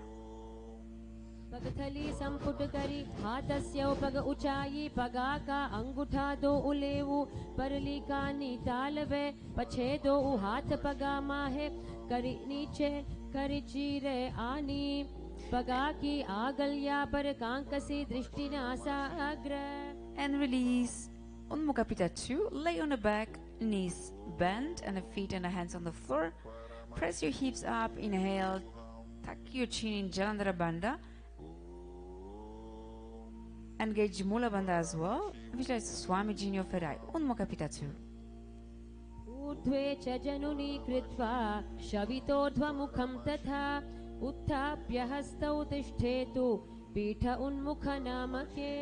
पगथली संपुट करी हाथस्य पग ऊंचाई पगा का अंगूठा दो उलेवु परली कानी तालवे पछे दो हाथ पगा माहे करी नीचे करी चीरे आनी पगा की आगल्या पर कांकसी दृष्टि नासाग्र. And release. Unmukha Pitta 2. Lay on the back, knees bend and the feet and the hands on the floor. Press your hips up. Inhale. Tuck your chin in Jalandhara Bandha. Engage Mula Bandha as well. Visualize Swamiji in your third eye. Unmukha Pitta 2. ऊर्ध्वे च जनुनी कृत्वा शवितोर्ध्वमुखं तथा उत्थाप्य हस्तौ तिष्ठेतु पीठ उन्मुख नामके.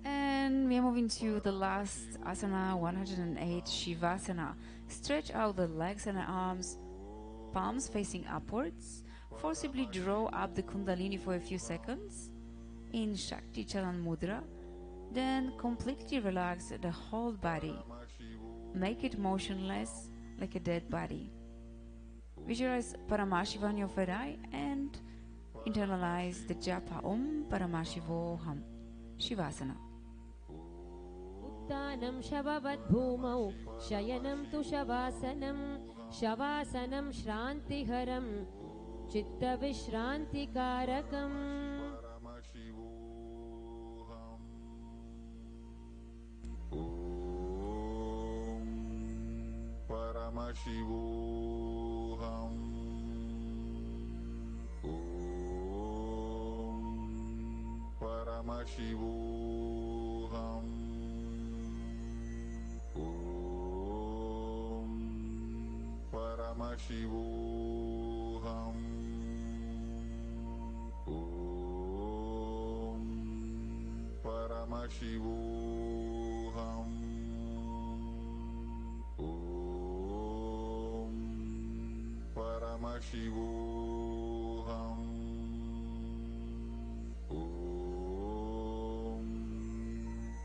And we are moving to the last asana, 108, Shivasana. Stretch out the legs and the arms, palms facing upwards. Forcibly draw up the Kundalini for a few seconds in Shakti Chalan Mudra. Then completely relax the whole body. Make it motionless like a dead body. Visualize Paramashivam in your third eye and internalize the japa Om Paramashivoham. Shivasana. उत्तानं शववत् भूमौ शयनं तु शवासनं शवासनं श्रान्तिहरं चित्तविश्रान्तिकारकम्. Paramashivoham. Paramashivoham. Paramashivoham. Paramashivoham. Paramashivoham.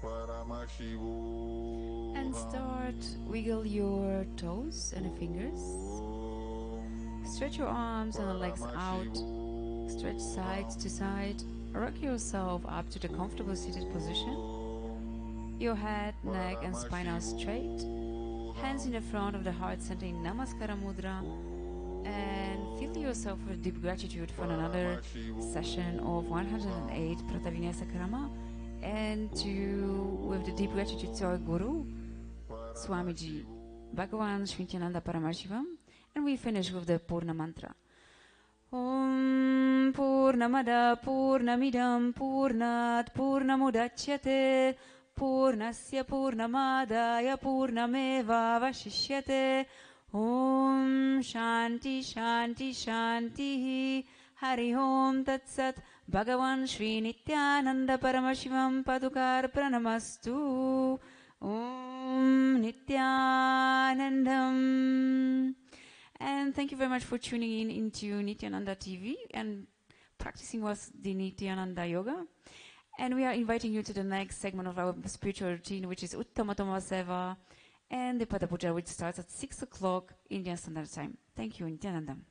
Paramashivoham. And start wiggle your toes and the fingers. Stretch your arms and the legs out. Stretch side to side. Rock yourself up to the comfortable seated position. Your head, neck and spine are straight. Hands in the front of the heart center in Namaskara Mudra. And fill yourself with deep gratitude for another session of 108 Pratavinyasa Krama, and with the deep gratitude to our Guru, Swamiji, Bhagavan Nithyananda Paramashivam, and we finish with the Purna Mantra. Om Purnamada Purnamidam Purnat Purnamudachyate Purnasya Purnamadaya Purnameva Vashishyate. Om Shanti Shanti Shanti Hari Om Tat Sat. Bhagavan Shri Nithyananda Paramashivam Padukar Pranamastu. Om Nithyanandam. And thank you very much for tuning in into Nithyananda TV and practicing with the Nithyananda Yoga. And we are inviting you to the next segment of our spiritual routine, which is Uttamatama Seva and the Pada Puja, which starts at 6 o'clock Indian Standard Time. Thank you, Nithyanandam.